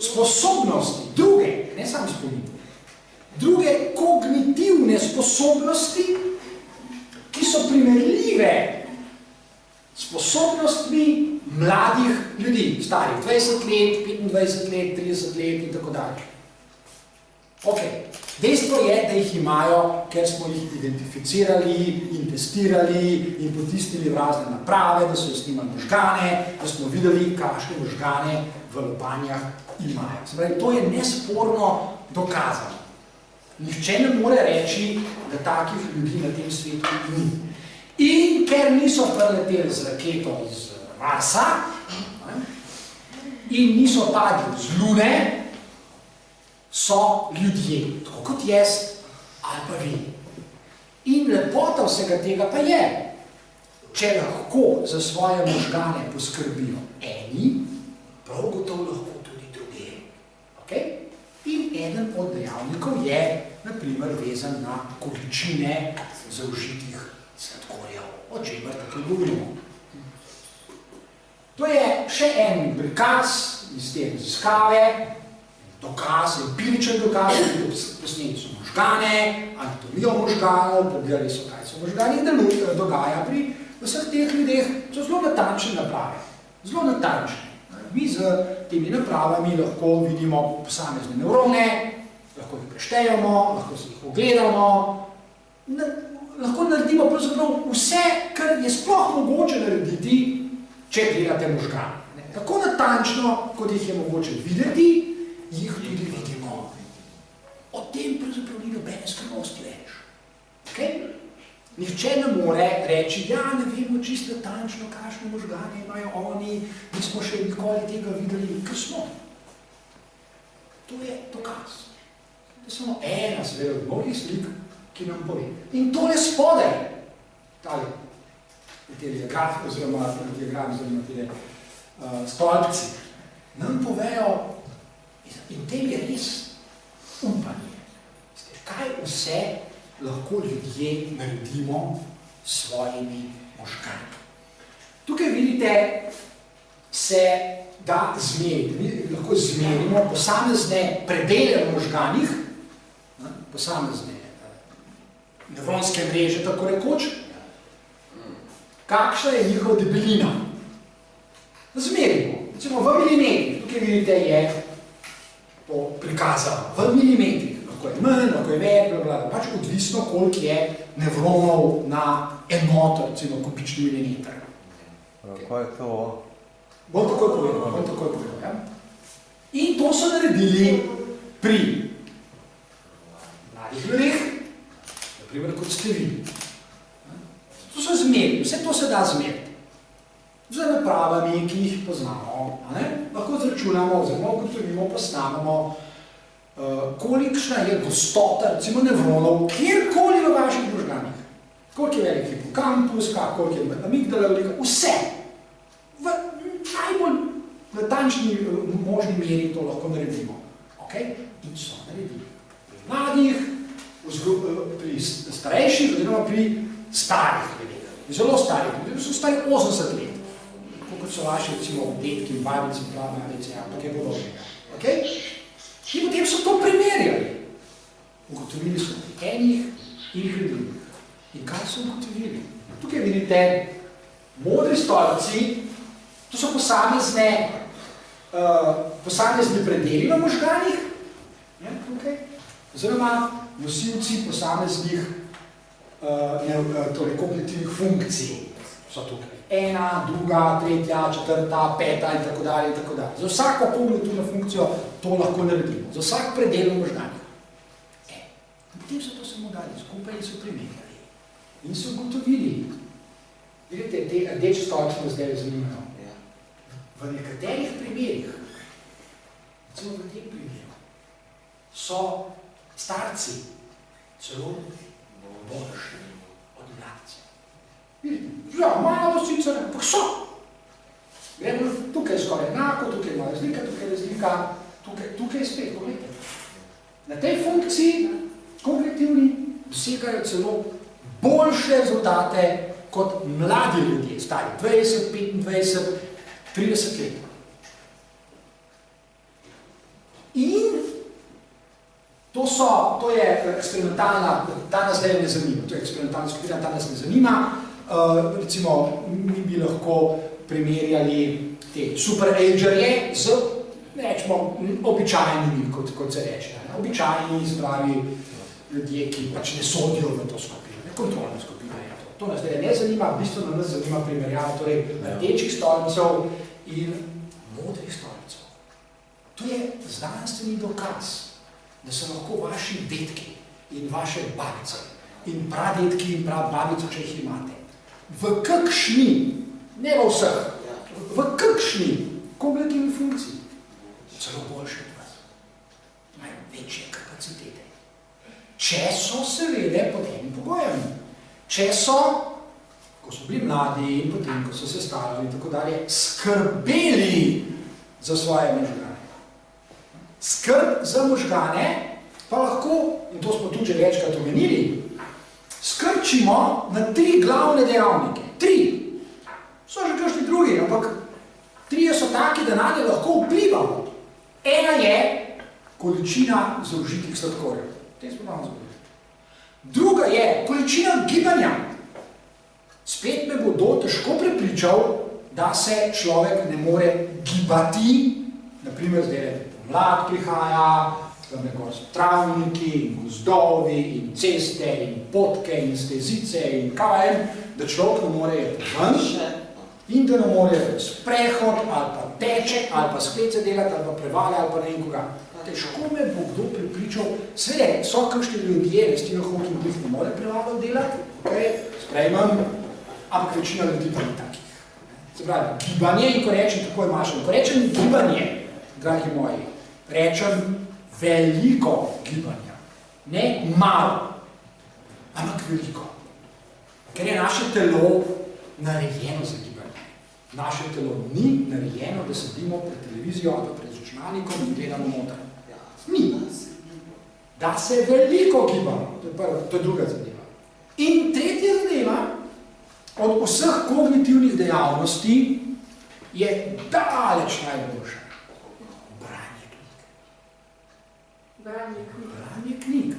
Speaker 1: sposobnosti, druge, ne samo spomin, druge kognitivne sposobnosti, ki so primerljive sposobnostmi mladih ljudi, starih 20 let, 25 let, 30 let in tako dalje. Dejstvo je, da jih imajo, ker smo jih identificirali in testirali in potistili v razne naprave, da so jih snimali možgane, da smo videli, kakšne možgane v lobanjah imajo. Se pravi, to je nesporno dokazano. Nihče ne more reči, da takih ljudi na tem svetu ni. In ker niso preleteli z raketo iz Marsa in niso padli z Lune, so ljudje, tako kot jaz ali pa vi. In lepota vsega tega pa je, če lahko za svoje možgane poskrbijo eni, prav gotovo lahko tudi druge. In eden od dejavnikov je, na primer, vezan na količine zaužitih sladkorjev, o čemer tukaj govorimo. To je še en prikaz iz te raziskave, dokaz, empiričen dokaz, posneli so možgane, anatomijo možganov, pogledali so, kaj so možgani in dogaja pri vseh teh ljudeh so zelo natančne naprave. Zelo natančne. Mi z temi napravami lahko vidimo posamezne nevrone, lahko jih preštejemo, lahko si jih ogledamo, lahko naredimo pravzaprav vse, kar je sploh mogoče narediti, če gledate možgane. Tako natančno, kot jih je mogoče videti, jih tudi vidimo. O tem pravzaprav ni nobene skrivnosti več. Okay? Nihče ne more reči, ja, ne vemo čisto natančno, kakšne možgane imajo oni, mi smo še nikoli tega videli, ker smo. To je dokaz. To je samo ena seveda od mnogih slik, ki nam pove. In tole spodaj, tale, te diagrami oziroma te stolpci, nam povejo, in tem je res upanje. Kaj vse lahko ljudje naredimo s svojimi možgani. Tukaj vidite, se da zmeriti, lahko zmerimo posamezne predele v možganih, posamezne nevronske mreže, tako rekoč, kakšna je njihova debelina. Zmerimo, recimo v milimetrih, tukaj vidite, je to prikazano, v milimetrih. Lahko je manj, lahko je več, pač odvisno, koliko je nevronov na enoto, recimo kubični milimeter.
Speaker 6: Kaj je to?
Speaker 1: Bom takoj povedal, ja? In to so naredili pri mladih ljudeh, naprimer kot ste vi. To so zmerili, vse to se da zmeriti. Z napravami, ki jih poznamo, lahko zračunamo, oziroma ugotovimo, posnamemo, kolikšna je gostota, recimo nevronov, kjerkoli v vaših možganih. Koliko je velik hipokampus, koliko je amigdala, vse. V najbolj natančni možni meri to lahko naredimo. In so naredili. Pri mladih, pri starejših, oziroma pri starih ljudeh. Zelo starih ljudeh, so stari 80 let. Kot so vaši, recimo, detki, babici, prababice, ampak je podobnega. In potem so to primerjali. Ugotovili so enih in drugih. In kaj so ugotovili? Tukaj vidite modri stolpci, to so posamezni predeli v možganih, oziroma nosilci posameznih kognitivnih funkcij so tukaj. Ena, druga, tretja, četrta, peta in tako dalje in tako dalje. Za vsako kognitivno funkcijo to lahko naredimo. Za vsak predel v možganih. Potem so to samo dali skupaj in so primerjali. In so ugotovili. Vidite, te rdeče stolčke zdaj zanimajo. V nekaterih primerih, recimo v tem primeru, so starci celo boljši od mladci. Ja, malo sicer, ampak so. Gremo, tukaj je skoraj enako, tukaj je razlika, tukaj je spet, pogledajte. Na tej funkciji kognitivni dosegajo celo boljše rezultate kot mladi ljudje, stari 20, 25, 30 let. In to je eksperimentalna, ta nas zdaj ne zanima, to je eksperimentalna skupina, ta nas ne zanima. Recimo, mi bi lahko primerjali te superagerje z, rečemo, običajnimi, kot se reče. Običajni, spravi ljudje, ki pač ne sodijo v to skupino, kontrolna skupina je to. To nas zdaj ne zanima, bistveno nas zanima primerjava, torej rdečih stolpcev in modrih stolpcev. To je znanstveni dokaz, da so lahko vaši detki in vaše babice in pradetki in prababice, če jih imate, v kakšni, ne v vseh, v kakšni kognitivni funkciji, celo boljše od vas. Imajo večje kapacitete. Če so seveda pod enim pogojem. Če so, ko so bili mladi in potem, ko so se starali in tako dalje, skrbeli za svoje možgane. Skrb za možgane pa lahko, in to smo tudi že večkrat omenili, skrčimo na 3 glavne dejavnike. 3. So že kakšni drugi, ampak 3 so taki, da na nje lahko vplivamo. Ena je količina zaužitih sladkorjev. Te smo malo zgodili. Druga je količina gibanja. spet me bo težko prepričal, da se človek ne more gibati, naprimer zdaj pomlad prihaja, tam nekaj so travniki in gozdovi in ceste in potke in stezice in kaj, da človek ne more ven in da ne more sprehod ali pa teče ali pa sklece delati ali pa prevale ali pa ne vem koga. Težko me bo kdo pripričal, seveda so kakšni ljudje, Stephen Hawking jih ne more prevalo delati, sprejmem, ampak večina ljudi pa ni takih. Se pravi, gibanje in ko rečem, tako je mašal, ko rečem gibanje, dragi moji, rečem veliko gibanja, ne malo, ampak veliko. Ker je naše telo narejeno za gibanje. Naše telo ni narejeno, da sedimo pred televizijo ali pred računalnikom in gledamo noter. Ni. Da se veliko gibamo, to je druga zadeva. In tretja zadeva, od vseh kognitivnih dejavnosti je daleč najboljša. Branje knjig.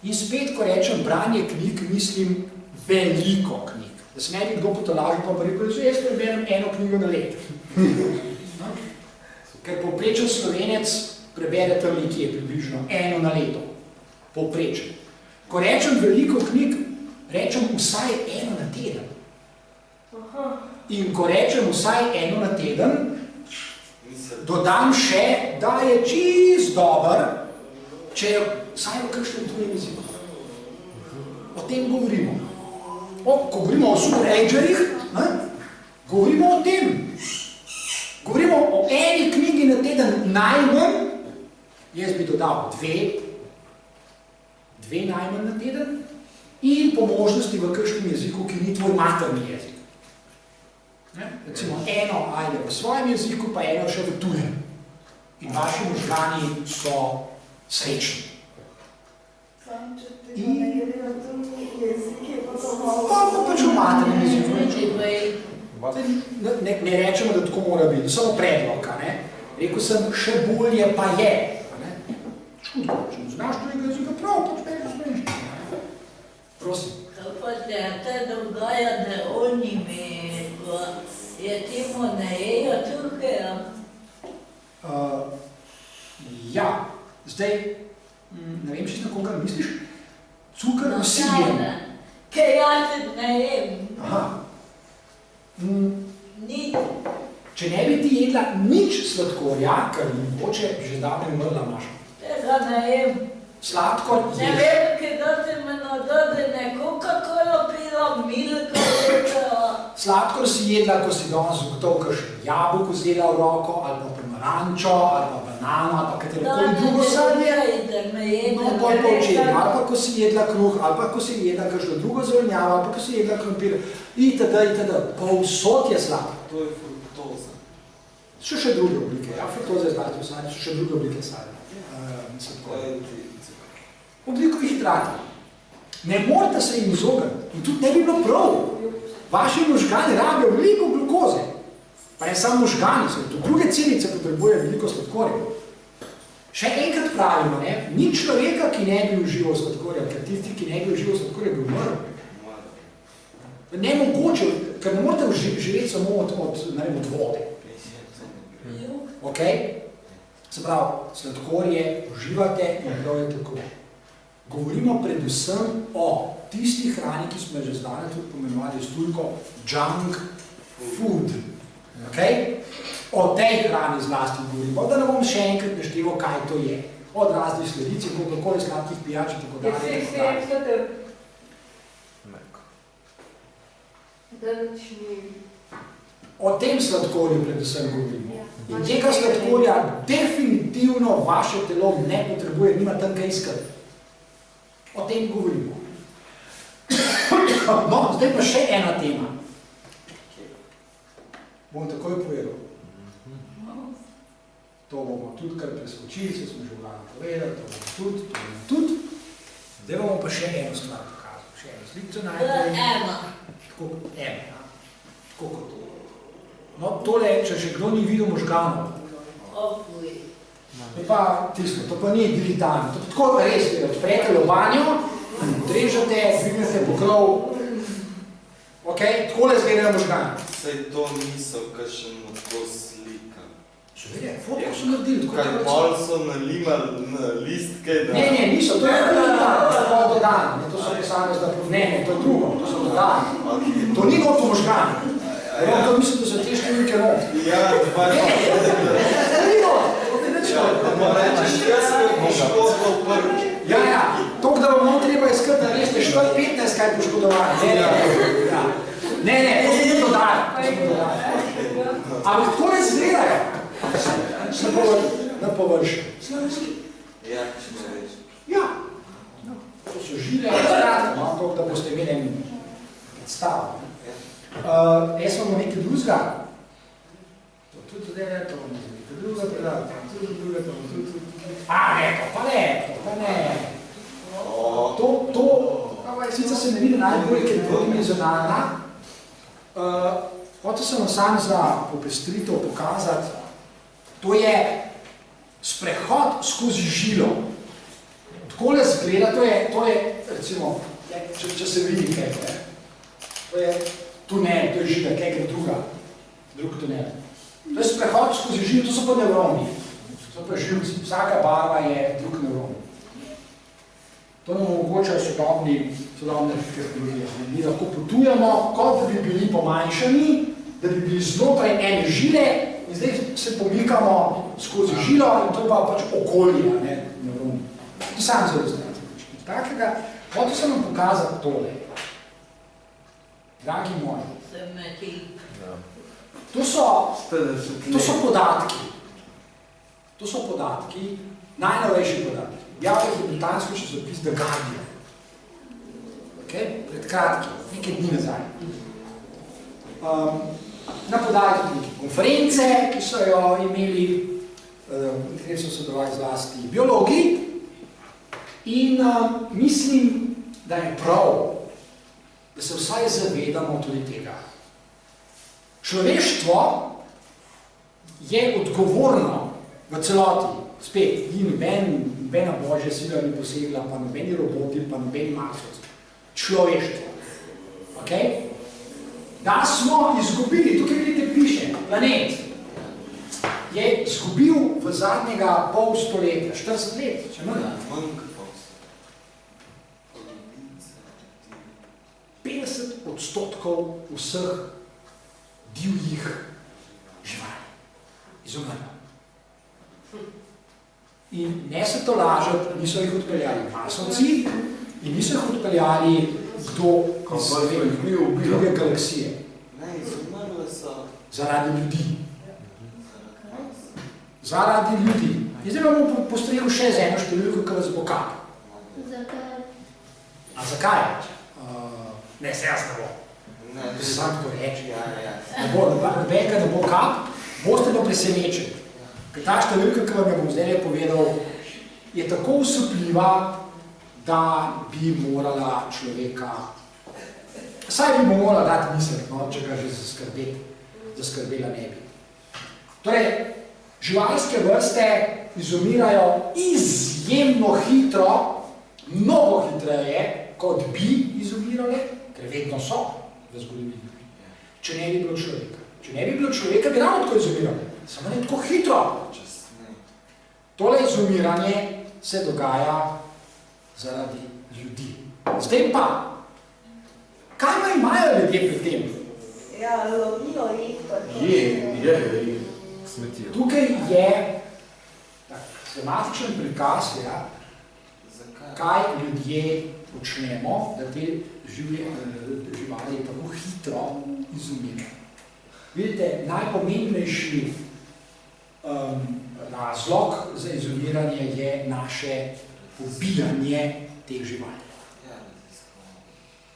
Speaker 1: In spet, ko rečem branje knjig, mislim veliko knjig. Da se ne bi kdo potolažil, pa rekel, da jaz preberem eno knjigo na let. Ker povprečen Slovenec prebere tam nekje približno eno na leto. Povprečen. Ko rečem veliko knjig, rečem vsaj eno na teden. In ko rečem vsaj eno na teden, dodam še, da je čist dober, če je vsaj v kakšnem tujem jeziku. O tem govorimo. Ko govorimo o super-agerih, govorimo o tem. Govorimo o eni knjigi na teden najmanj, jaz bi dodal dve najmanj na teden, in po možnosti v kakšnem jeziku, ki ni tvoj materni jezik. Recimo eno ajde v svojem jeziku, pa eno še v tujem. In vaši možgani so srečni.
Speaker 4: Sam, če ti ne gre na tuji jeziki, pa to malo...
Speaker 1: Pa pač v maternem jeziku. Ne rečemo, da tako mora biti, samo predlog, ne? Rekel sem, še bolje pa je. Čudno, če ne znaš tujega jezika, prav, pač pej v slovenščini. Prosim.
Speaker 2: Kako se te dogaja, da oni je temu ne jejo tukaj?
Speaker 1: Ja, zdaj, ne vem, če na koga misliš, cukor vsi jem.
Speaker 2: Ker jaz ne jem.
Speaker 1: Aha.
Speaker 2: Nič.
Speaker 1: Če ne bi ti jedla nič sladkorja, kar mogoče že davno umrla Maša.
Speaker 2: Tega ne jem.
Speaker 1: Sladkor
Speaker 2: Ne vem, da se me nadode ne Coca-Cola pila, milka jedla.
Speaker 1: Sladkor si jedla, ko si danes ugotov kakšen jabolko zjela v roko, ali pa pomarančo, ali pa banano, ali pa katerokoli drugo sadje. No, pol pa včeraj, ali pa ko si jedla kruh, ali pa ko si jedla kakšno drugo zelenjavo, ali pa ko si jedla krompir, itd. Povsod je sladkor.
Speaker 3: To je fruktoza.
Speaker 1: So še druge oblike, ja, fruktoza je zlati v sadju, so še druge oblike sadja. Oblikovih hidratov. Ne morate se jim izogniti in tudi ne bi bilo prav. Vaši možgani rabijo veliko glukoze, pa ne samo možgani, tudi druge celice potrebujejo veliko sladkorja. Še enkrat pravimo, ne? Ni človeka, ki ne bi užival sladkorja, ker tisti, ki ne bi užival sladkorja, bi umrl. Nemogoče, ker ne morate živeti samo od vode. Ok? Se pravi, sladkorje uživate in prav je tako. Govorimo predvsem o tisti hrani, ki smo že zdaj tudi pomenovali s tujko junk food. Okay? O tej hrani zlasti govorimo, da ne bom še enkrat našteval, kaj to je. Od raznih sledic, kako je sladkih pijač in tako dalje. O tem sladkorju predvsem govorimo. In tega sladkorja definitivno vaše telo ne potrebuje, nima tam kaj iskati. O tem govorimo. No, zdaj pa še ena tema. Bom takoj povedal. To bomo tudi kar preskočili, se smo že vlano povedali, to bomo tudi. Zdaj bomo pa še eno stvar pokazal. Še eno slikco najbolj. Tako kot ena. Tako kot to. No, tole, če še kdo ni videl možganov. To pa tisto, to pa ni digitalno. To tako res, odprete lobanjo, drežete, dvignete pokrov Ok, takole izgledajo možgani.
Speaker 3: Saj to niso kakšen tako slika.
Speaker 1: Seveda, foto so naredili.
Speaker 3: Kaj pol so nalimali na listke, da...
Speaker 1: Ne, niso, to je dodano. To so posamezne, ne, to je drugo, to so dodano. To ni noto možgani. To mislim, da so te številke not.
Speaker 3: Ja, dva je.
Speaker 1: To ni not, to ti neč not.
Speaker 3: Pa rečeš, jaz sem poškodil prvi.
Speaker 1: Ja, toliko, da vam treba iskati, da veste, 15 kaj poškodovati. Ne, to smo dodali. Ampak tako ne izgledajo. Na površju.
Speaker 3: Ja, če ne veš.
Speaker 1: Ja. To so žile, toliko, da boste imeli en predstav. Jaz imamo nekaj drugega. To tudi ne, to vam nekaj drugega predati. Pa ne. To, sicer se ne vidi najbolj, ker je dvodimenzionalna. Hotel sem vam sam za popestritev pokazati. To je sprehod skozi žilo. Takole zgleda, to je recimo, če se vidi kaj, to je tunel, to je žila, kaj je drug tunel. To je sprehod skozi žilo, to so pa nevroni. To pa živci, vsaka barva je drug nevron. To nam omogočajo sodobne tehnologije. Mi lahko potujemo, kot da bi bili pomanjšani, da bi bili znotraj ene žile in zdaj se pomikamo skozi žilo in to je pa pač okolje, ne, nevroni. To sam zelo znati. Takega, hotel sem vam pokazati tole. Dragi moji. To so podatki. To so podatki, najnovejši podatki. Objavil je britansko časopis The Guardian. Pred kratkim, nekaj dni nazaj. Na podlagi neke konference, ki so jo imeli, kjer so sodelovali zlasti biologi, in mislim, da je prav, da se vsaj zavedamo tudi tega. Človeštvo je odgovorno v celoti, spet, ni nobena božja sila ni posegla, pa nobeni roboti, pa nobeni marsovci. Človeštvo. Da smo izgubili, tukaj vidite piše, planet je izgubil v zadnjega pol stoletja, 40 let, če manj. 50% vseh divjih živali izumrlo. In ne se to lažati, niso jih odpeljali marsovci in niso jih odpeljali kdo iz druge galaksije.
Speaker 3: Ne, izumrle so.
Speaker 1: Zaradi ljudi. Zaradi ljudi. In zdaj bomo postregli še z eno številko, ki vas bo kap.
Speaker 7: Zakaj?
Speaker 1: A zakaj? Ne, se jaz ne bo.
Speaker 3: Ne,
Speaker 1: se sam tako reči.
Speaker 3: Ja.
Speaker 1: Nobenega ne bo kap, boste pa presenečeni. Ker ta številka, ki vam je bom zdaj povedal, je tako usupljiva, da bi morala človeka, saj bi mu morala dati misel, no, če ga že zaskrbela ne bi. Torej, živalske vrste izumirajo izjemno hitro, mnogo hitreje, kot bi izumirale, ker vedno so v zgodovini, če ne bi bilo človeka. Če ne bi bilo človeka, bi ravno tako izumirali. Samo ne tako hitro. Tole izumiranje se dogaja zaradi ljudi. Zdaj pa, kaj imajo ljudje pri tem?
Speaker 4: Ja, lovijo jih pa to.
Speaker 5: Je. Smetijo.
Speaker 1: Tukaj je schematičen prikaz, kaj ljudje počnemo, da te živali tako hitro izumirajo. Vidite, najpomembnejši razlog za izumiranje je naše pobijanje teh živali.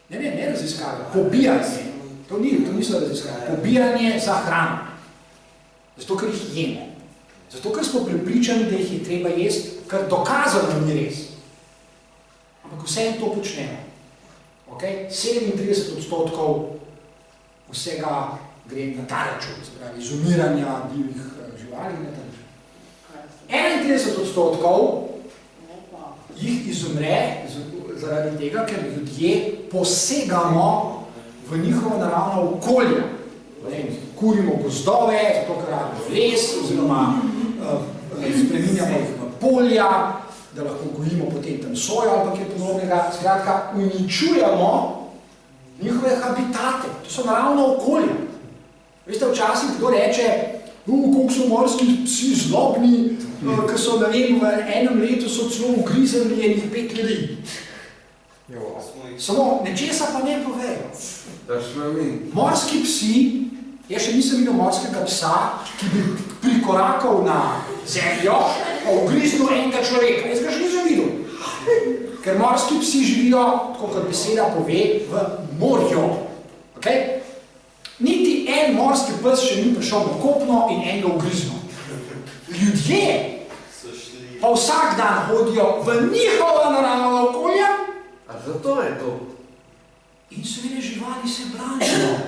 Speaker 1: Ne raziskave, pobijanje. To niso raziskave. Pobijanje za hrano. Zato, ker jih jemo. Zato, ker smo prepričani, da jih je treba jesti, kar dokazano ni res. Ampak vse to počnemo. 37% vsega gre na ta račun, se pravi, izumiranja divjih živali na ta račun. 31% jih izumre zaradi tega, ker ljudje posegamo v njihovo naravno okolje. Kurimo gozdove, zato ker rabimo les, oziroma spreminjamo jih v polja, da lahko gojimo potem tam sojo ali pa kaj podobnega. Skratka, uničujemo njihove habitate. To so naravno okolje. Veste, včasih kdo reče, koliko so morski psi zlobni, ki so, ne vem, v enem letu so celo ugrizali enih 5 ljudi. Samo nečesa pa ne povejo. Morski psi, jaz še nisem videl morskega psa, ki bi prikorakal na zemljo, pa ugriznil enega človeka. Jaz ga še nisem videl. Ker morski psi živijo, tako kot beseda pove, v morju. Okay? Niti en morski pes še ni prišel na kopno in enega ugriznil. Ljudje pa vsak dan hodijo v njihova naravna okolja.
Speaker 5: A zato je to?
Speaker 1: In seveda živali se branijo.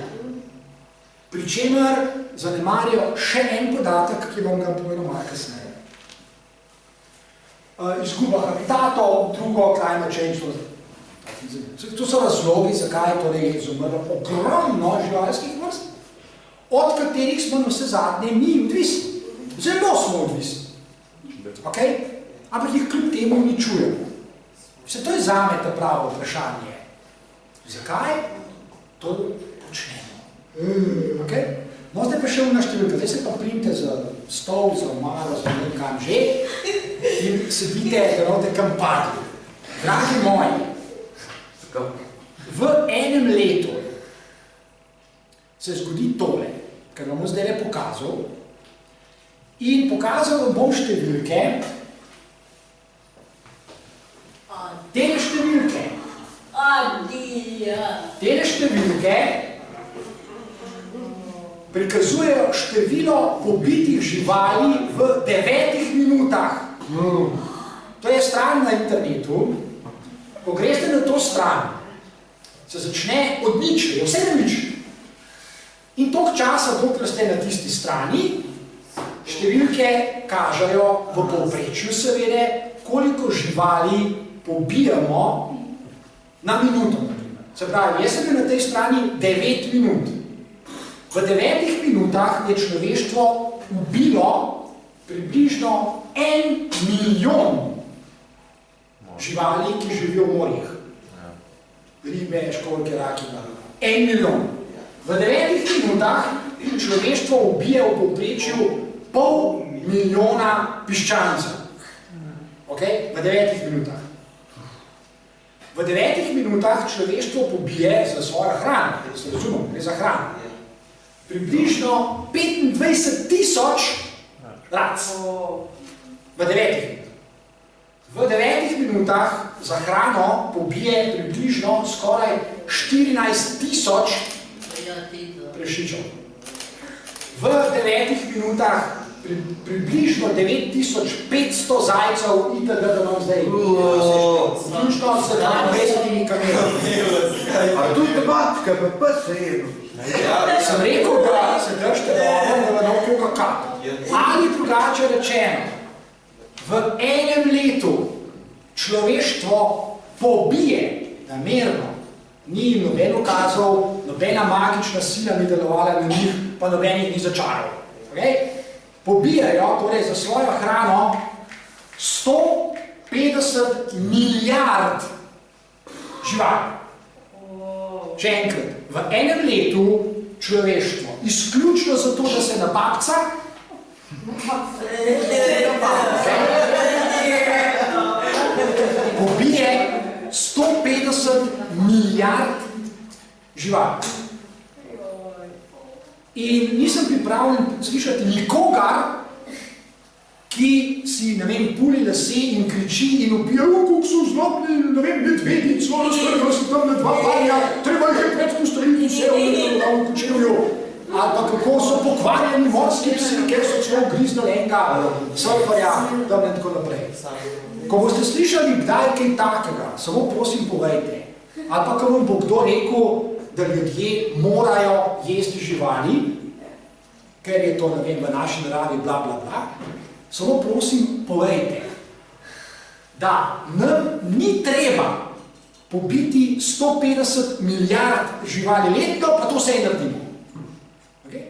Speaker 1: Pričemer zanemarijo še en podatek, ki vam ga povedal malo kasneje. Izguba habitatov, drugo, climate change. To so razlogi, zakaj je izumrlo ogromno živalskih vrst, od katerih smo na vse zadnje mi odvisni. Zelo smo odvisni. Okay? Ampak jih kljub temu uničujemo. Vse to je zame ta pravo vprašanje. Zakaj to počnemo? Okay? No, zdaj pa še una številka. Zdaj se pa primite za stol, za omaro, za nekam že in sedite, da boste kam padli. Dragi moji, v enem letu se zgodi tole, kar vam bom zdaj pokazal, in pokazal vam bom številke. Tele številke prikazujejo število pobitih živali v 9 minutah. To je stran na internetu. Ko greste na to stran, se začne od nič, je vse na nič. In toliko časa, dokler ste na tisti strani, številke kažejo v povprečju seveda, koliko živali pobijamo na minuto. Se pravi, jaz sem bil na tej strani 9 minut. V 9 minutah je človeštvo ubilo približno 1 milijon živali, ki živijo v morjih. Ribe, školjke, raki, 1 milijon. V 9 minutah človeštvo ubije v povprečju 0,5 milijona piščancev. Okay? V 9 minutah. V 9 minutah človeštvo pobije za svojo hrano, da se razumem, gre za hrano. Približno 25.000 rac. V 9 minutah. V 9 minutah za hrano pobije približno skoraj 14.000 prašičev. V 9 minutah približno 9.500 zajcev itd., da vam zdaj vključno s 22 kamerami.
Speaker 5: A tudi mačka, pa pes se je.
Speaker 1: Sem rekel, da se držite dobro, da vam koga kap. Ali drugače rečeno, v enem letu človeštvo pobije namerno, ni jim noben ukazal, nobena magična sila ni delovala na njih, pa nobenih ni začaral. Okay? Pobijajo torej za svojo hrano 150 milijard živali. Še enkrat, v enem letu človeštvo, izključno zato, da se napapca, pobije 150 milijard živali. In nisem pripravljen slišati nikogar, ki si, ne vem, puli lase in kriči in ubija, kako so zlobni, ne vem, medvedni, celo raztrgli so tam med dva vanja, treba jih je predpostoriti vse v kočevju. Ali pa kako so pokvarjeni morski psi, ker so celo griznali enega surferja, tam in tako naprej. Ko boste slišali kdaj kaj takega, samo prosim povejte. Ali pa ko vam bo kdo rekel, da ljudje morajo jesti živali, ker je to, ne vem, v naši naravi bla bla bla, samo prosim povejte, da nam ni treba pobiti 150 milijard živali letno, pa to vse naredimo. Okay?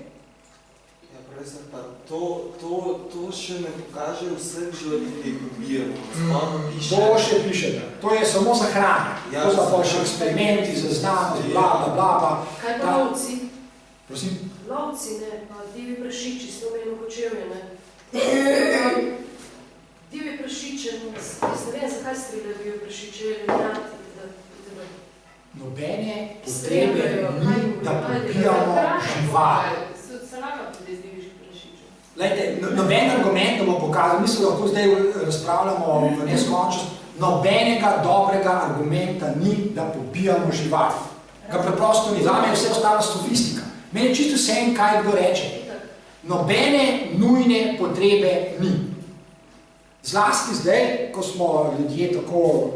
Speaker 3: Ja, profesor, pa to še ne pokaže vseh živali, ki jih ubijamo.
Speaker 1: To še piše, da. To je samo za hranje.
Speaker 3: Ja,
Speaker 1: to so pa še eksperimenti, za znanost, bla, bla, bla, bla.
Speaker 7: Kaj pa lovci?
Speaker 1: Prosim?
Speaker 7: Lovci, ne, pa divji prašiči, s to kočevje, ne. Divji prašiče, jaz ne vem, zakaj streljajo divji prašiče, eliminati,
Speaker 1: Nobene potrebe ni, da pobijamo živali. Lejte, noben argument bomo pokazali, mi se lahko zdaj razpravljamo v neskončnost, nobenega dobrega argumenta ni, da pobijamo živali. Ga preprosto ni, zame je vse ostala sofistika. Meni je čisto vsem, kaj kdo reče. Nobene nujne potrebe ni. Zlasti zdaj, ko smo ljudje tako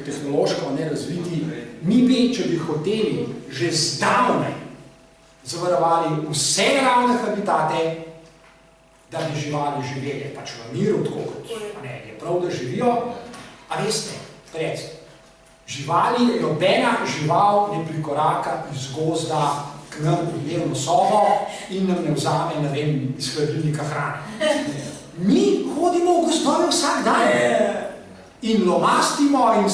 Speaker 1: tehnološko nerazviti, mi bi, če bi hoteli, že zdavnaj zavarovali vse naravne habitate, da bi živali živeli pač v miru, tako kot je prav, da živijo. A veste, živali, nobena žival ne prikoraka iz gozda k nam v dnevno sobo in nam ne vzame, ne vem, iz hladilnika hrane. Mi hodimo v gozdove vsak dan in lomastimo in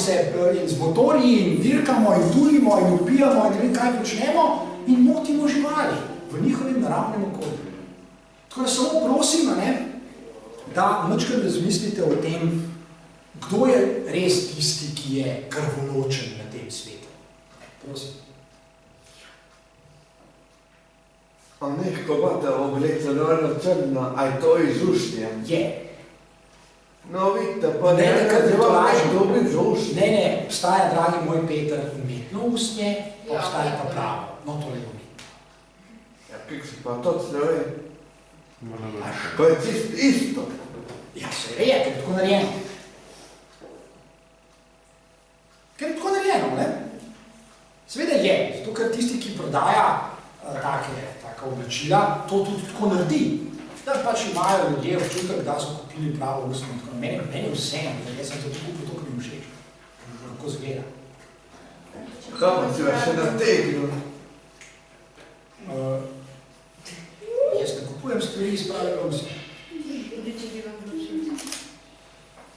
Speaker 1: z motorji in dirkamo in tulimo in upijamo in ne vem kaj počnemo in motimo živali v njihovem naravnem okolju. Tako da samo prosim, da ničkrat razmislite o tem, kdo je res tisti, ki je krvoločen na tem svetu. Prosim.
Speaker 5: A nekako imate oblece naravno crno, a je to iz ušnje?
Speaker 1: Je.
Speaker 5: No, vidite, pa ne, dobiti za ušnje.
Speaker 1: Ne, obstaja, dragi moj Peter, umetno usnje, pa obstaja pa pravo. No, to je umetno.
Speaker 5: Ja, kak se pa to ne ve? Pa je isto.
Speaker 1: Ja, se je, ker je tako narejeno. Ker je tako narejeno, ne? Seveda je, zato ker tisti, ki prodaja taka oblačila, to tudi tako naredi. Da pač imajo ljudje občutek, da so kupili pravo usnjo. Meni je vseeno, da jaz sem zato kupil to, kar mi všeč. Kako zgleda.
Speaker 5: Kaj pa si vas še nategnil?
Speaker 1: Jaz ne kupujem stvari iz pravega usnja.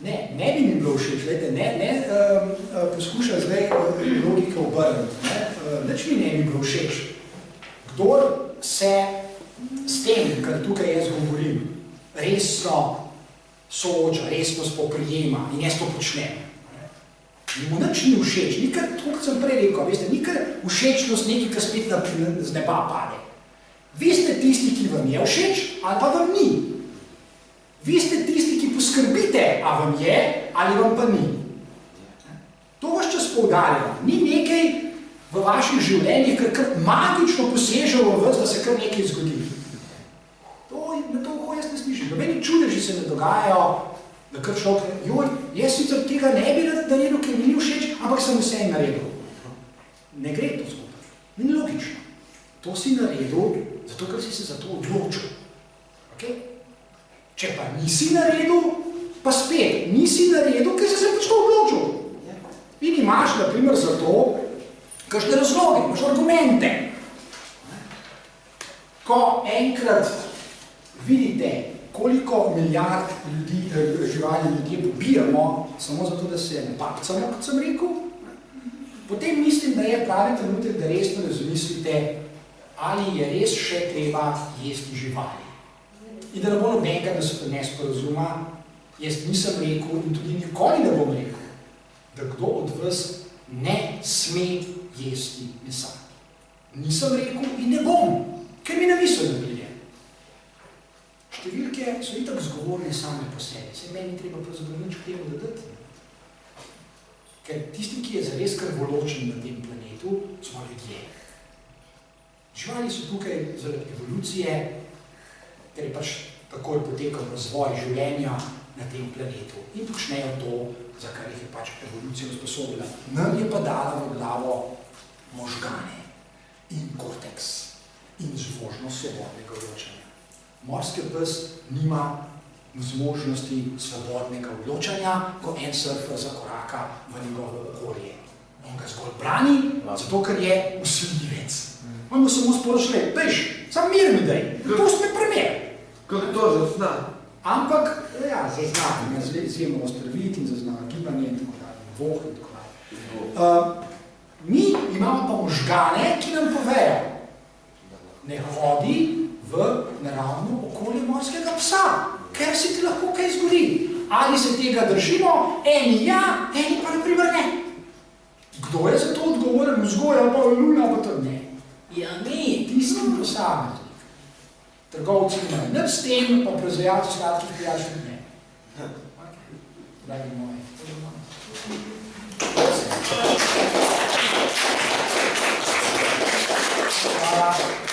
Speaker 1: Ne bi mi bilo všeč, ne poskušaj zdaj logike obrniti. Nič mi ne bi bilo všeč. Kdor se s tem, kar tukaj jaz govorim, resno sooča, resno spoprijema in jaz to počnem. Mu nič ni všeč, nikar, tako kot sem prej rekel, veste, nikar všečnost nekaj, kar spet z neba pade. Vi ste tisti, ki vam je všeč, ali pa vam ni. Vi ste tisti, ki poskrbite, a vam je, ali vam pa ni. To vas čas poudarjamo. Ni nekaj v vaših življenjih, kar magično poseže v vas, da se kar nekaj zgodi. Na to jaz ne slišim. Nobeni čudeži se ne dogajajo, da kar človek, jaz sicer tega ne bi naredil, ker mi ni všeč, ampak sem vse naredil. Ne gre to skupaj. Ni logično. To si naredil, zato ker si se za to odločil. Okay? Če pa nisi naredil, pa spet nisi naredil, ker si se pač to odločil. In imaš, na primer, za to kakšne razloge, imaš argumente. Ko enkrat vidite, koliko milijard živali ljudje pobijamo, samo zato, da se ne papcamo, kot sem rekel, potem mislim, da je pravi trenutek, da resno razmislite, ali je res še treba jesti živali. In da ne bo nobenega nesporazuma, jaz nisem rekel in tudi nikoli ne bom rekel, da kdo od vas ne sme jesti mesa. Nisem rekel in ne bom, ker mi niso naredili. Številke so itak zgovorne same po sebi. Se meni treba pravzaprav nič k temu dodati. Ker tisti, ki je zares krvoločen na tem planetu, smo ljudje. Živali so tukaj zaradi evolucije, ker je pač takoj potekal razvoj življenja na tem planetu. In počnejo to, za kar jih je pač evolucija usposobila. Nam je pa dala v glavo možgane in korteks in zmožnost svobodnega odločanja. Morski pes nima zmožnosti svobodnega odločanja, ko en surfer zakoraka v njegovo okolje. On ga zgolj brani, zato ker je vsiljivec. On mu samo sporočil, veš, sam mir mi daj, pusti me primer.
Speaker 5: Kako to zazna?
Speaker 1: Ampak, ja, zazna, izjemno ostrvit in zazna gibanje in tako dalje, voh in tako dalje. Mi imamo pa možgane, ki nam povejo, ne hodi v naravno okolje morskega psa, ker se ti lahko kaj zgodi. Ali se tega držimo, eni ja, eni pa naprimer ne. Kdo je za to odgovoren? Vzgoja pa luna, pa to ne.
Speaker 2: Ja, mi.
Speaker 1: Tisti posameznik. Trgovci imajo nič s tem, pa proizvajalci sladkih pijač ne. Dragi moji. Hvala.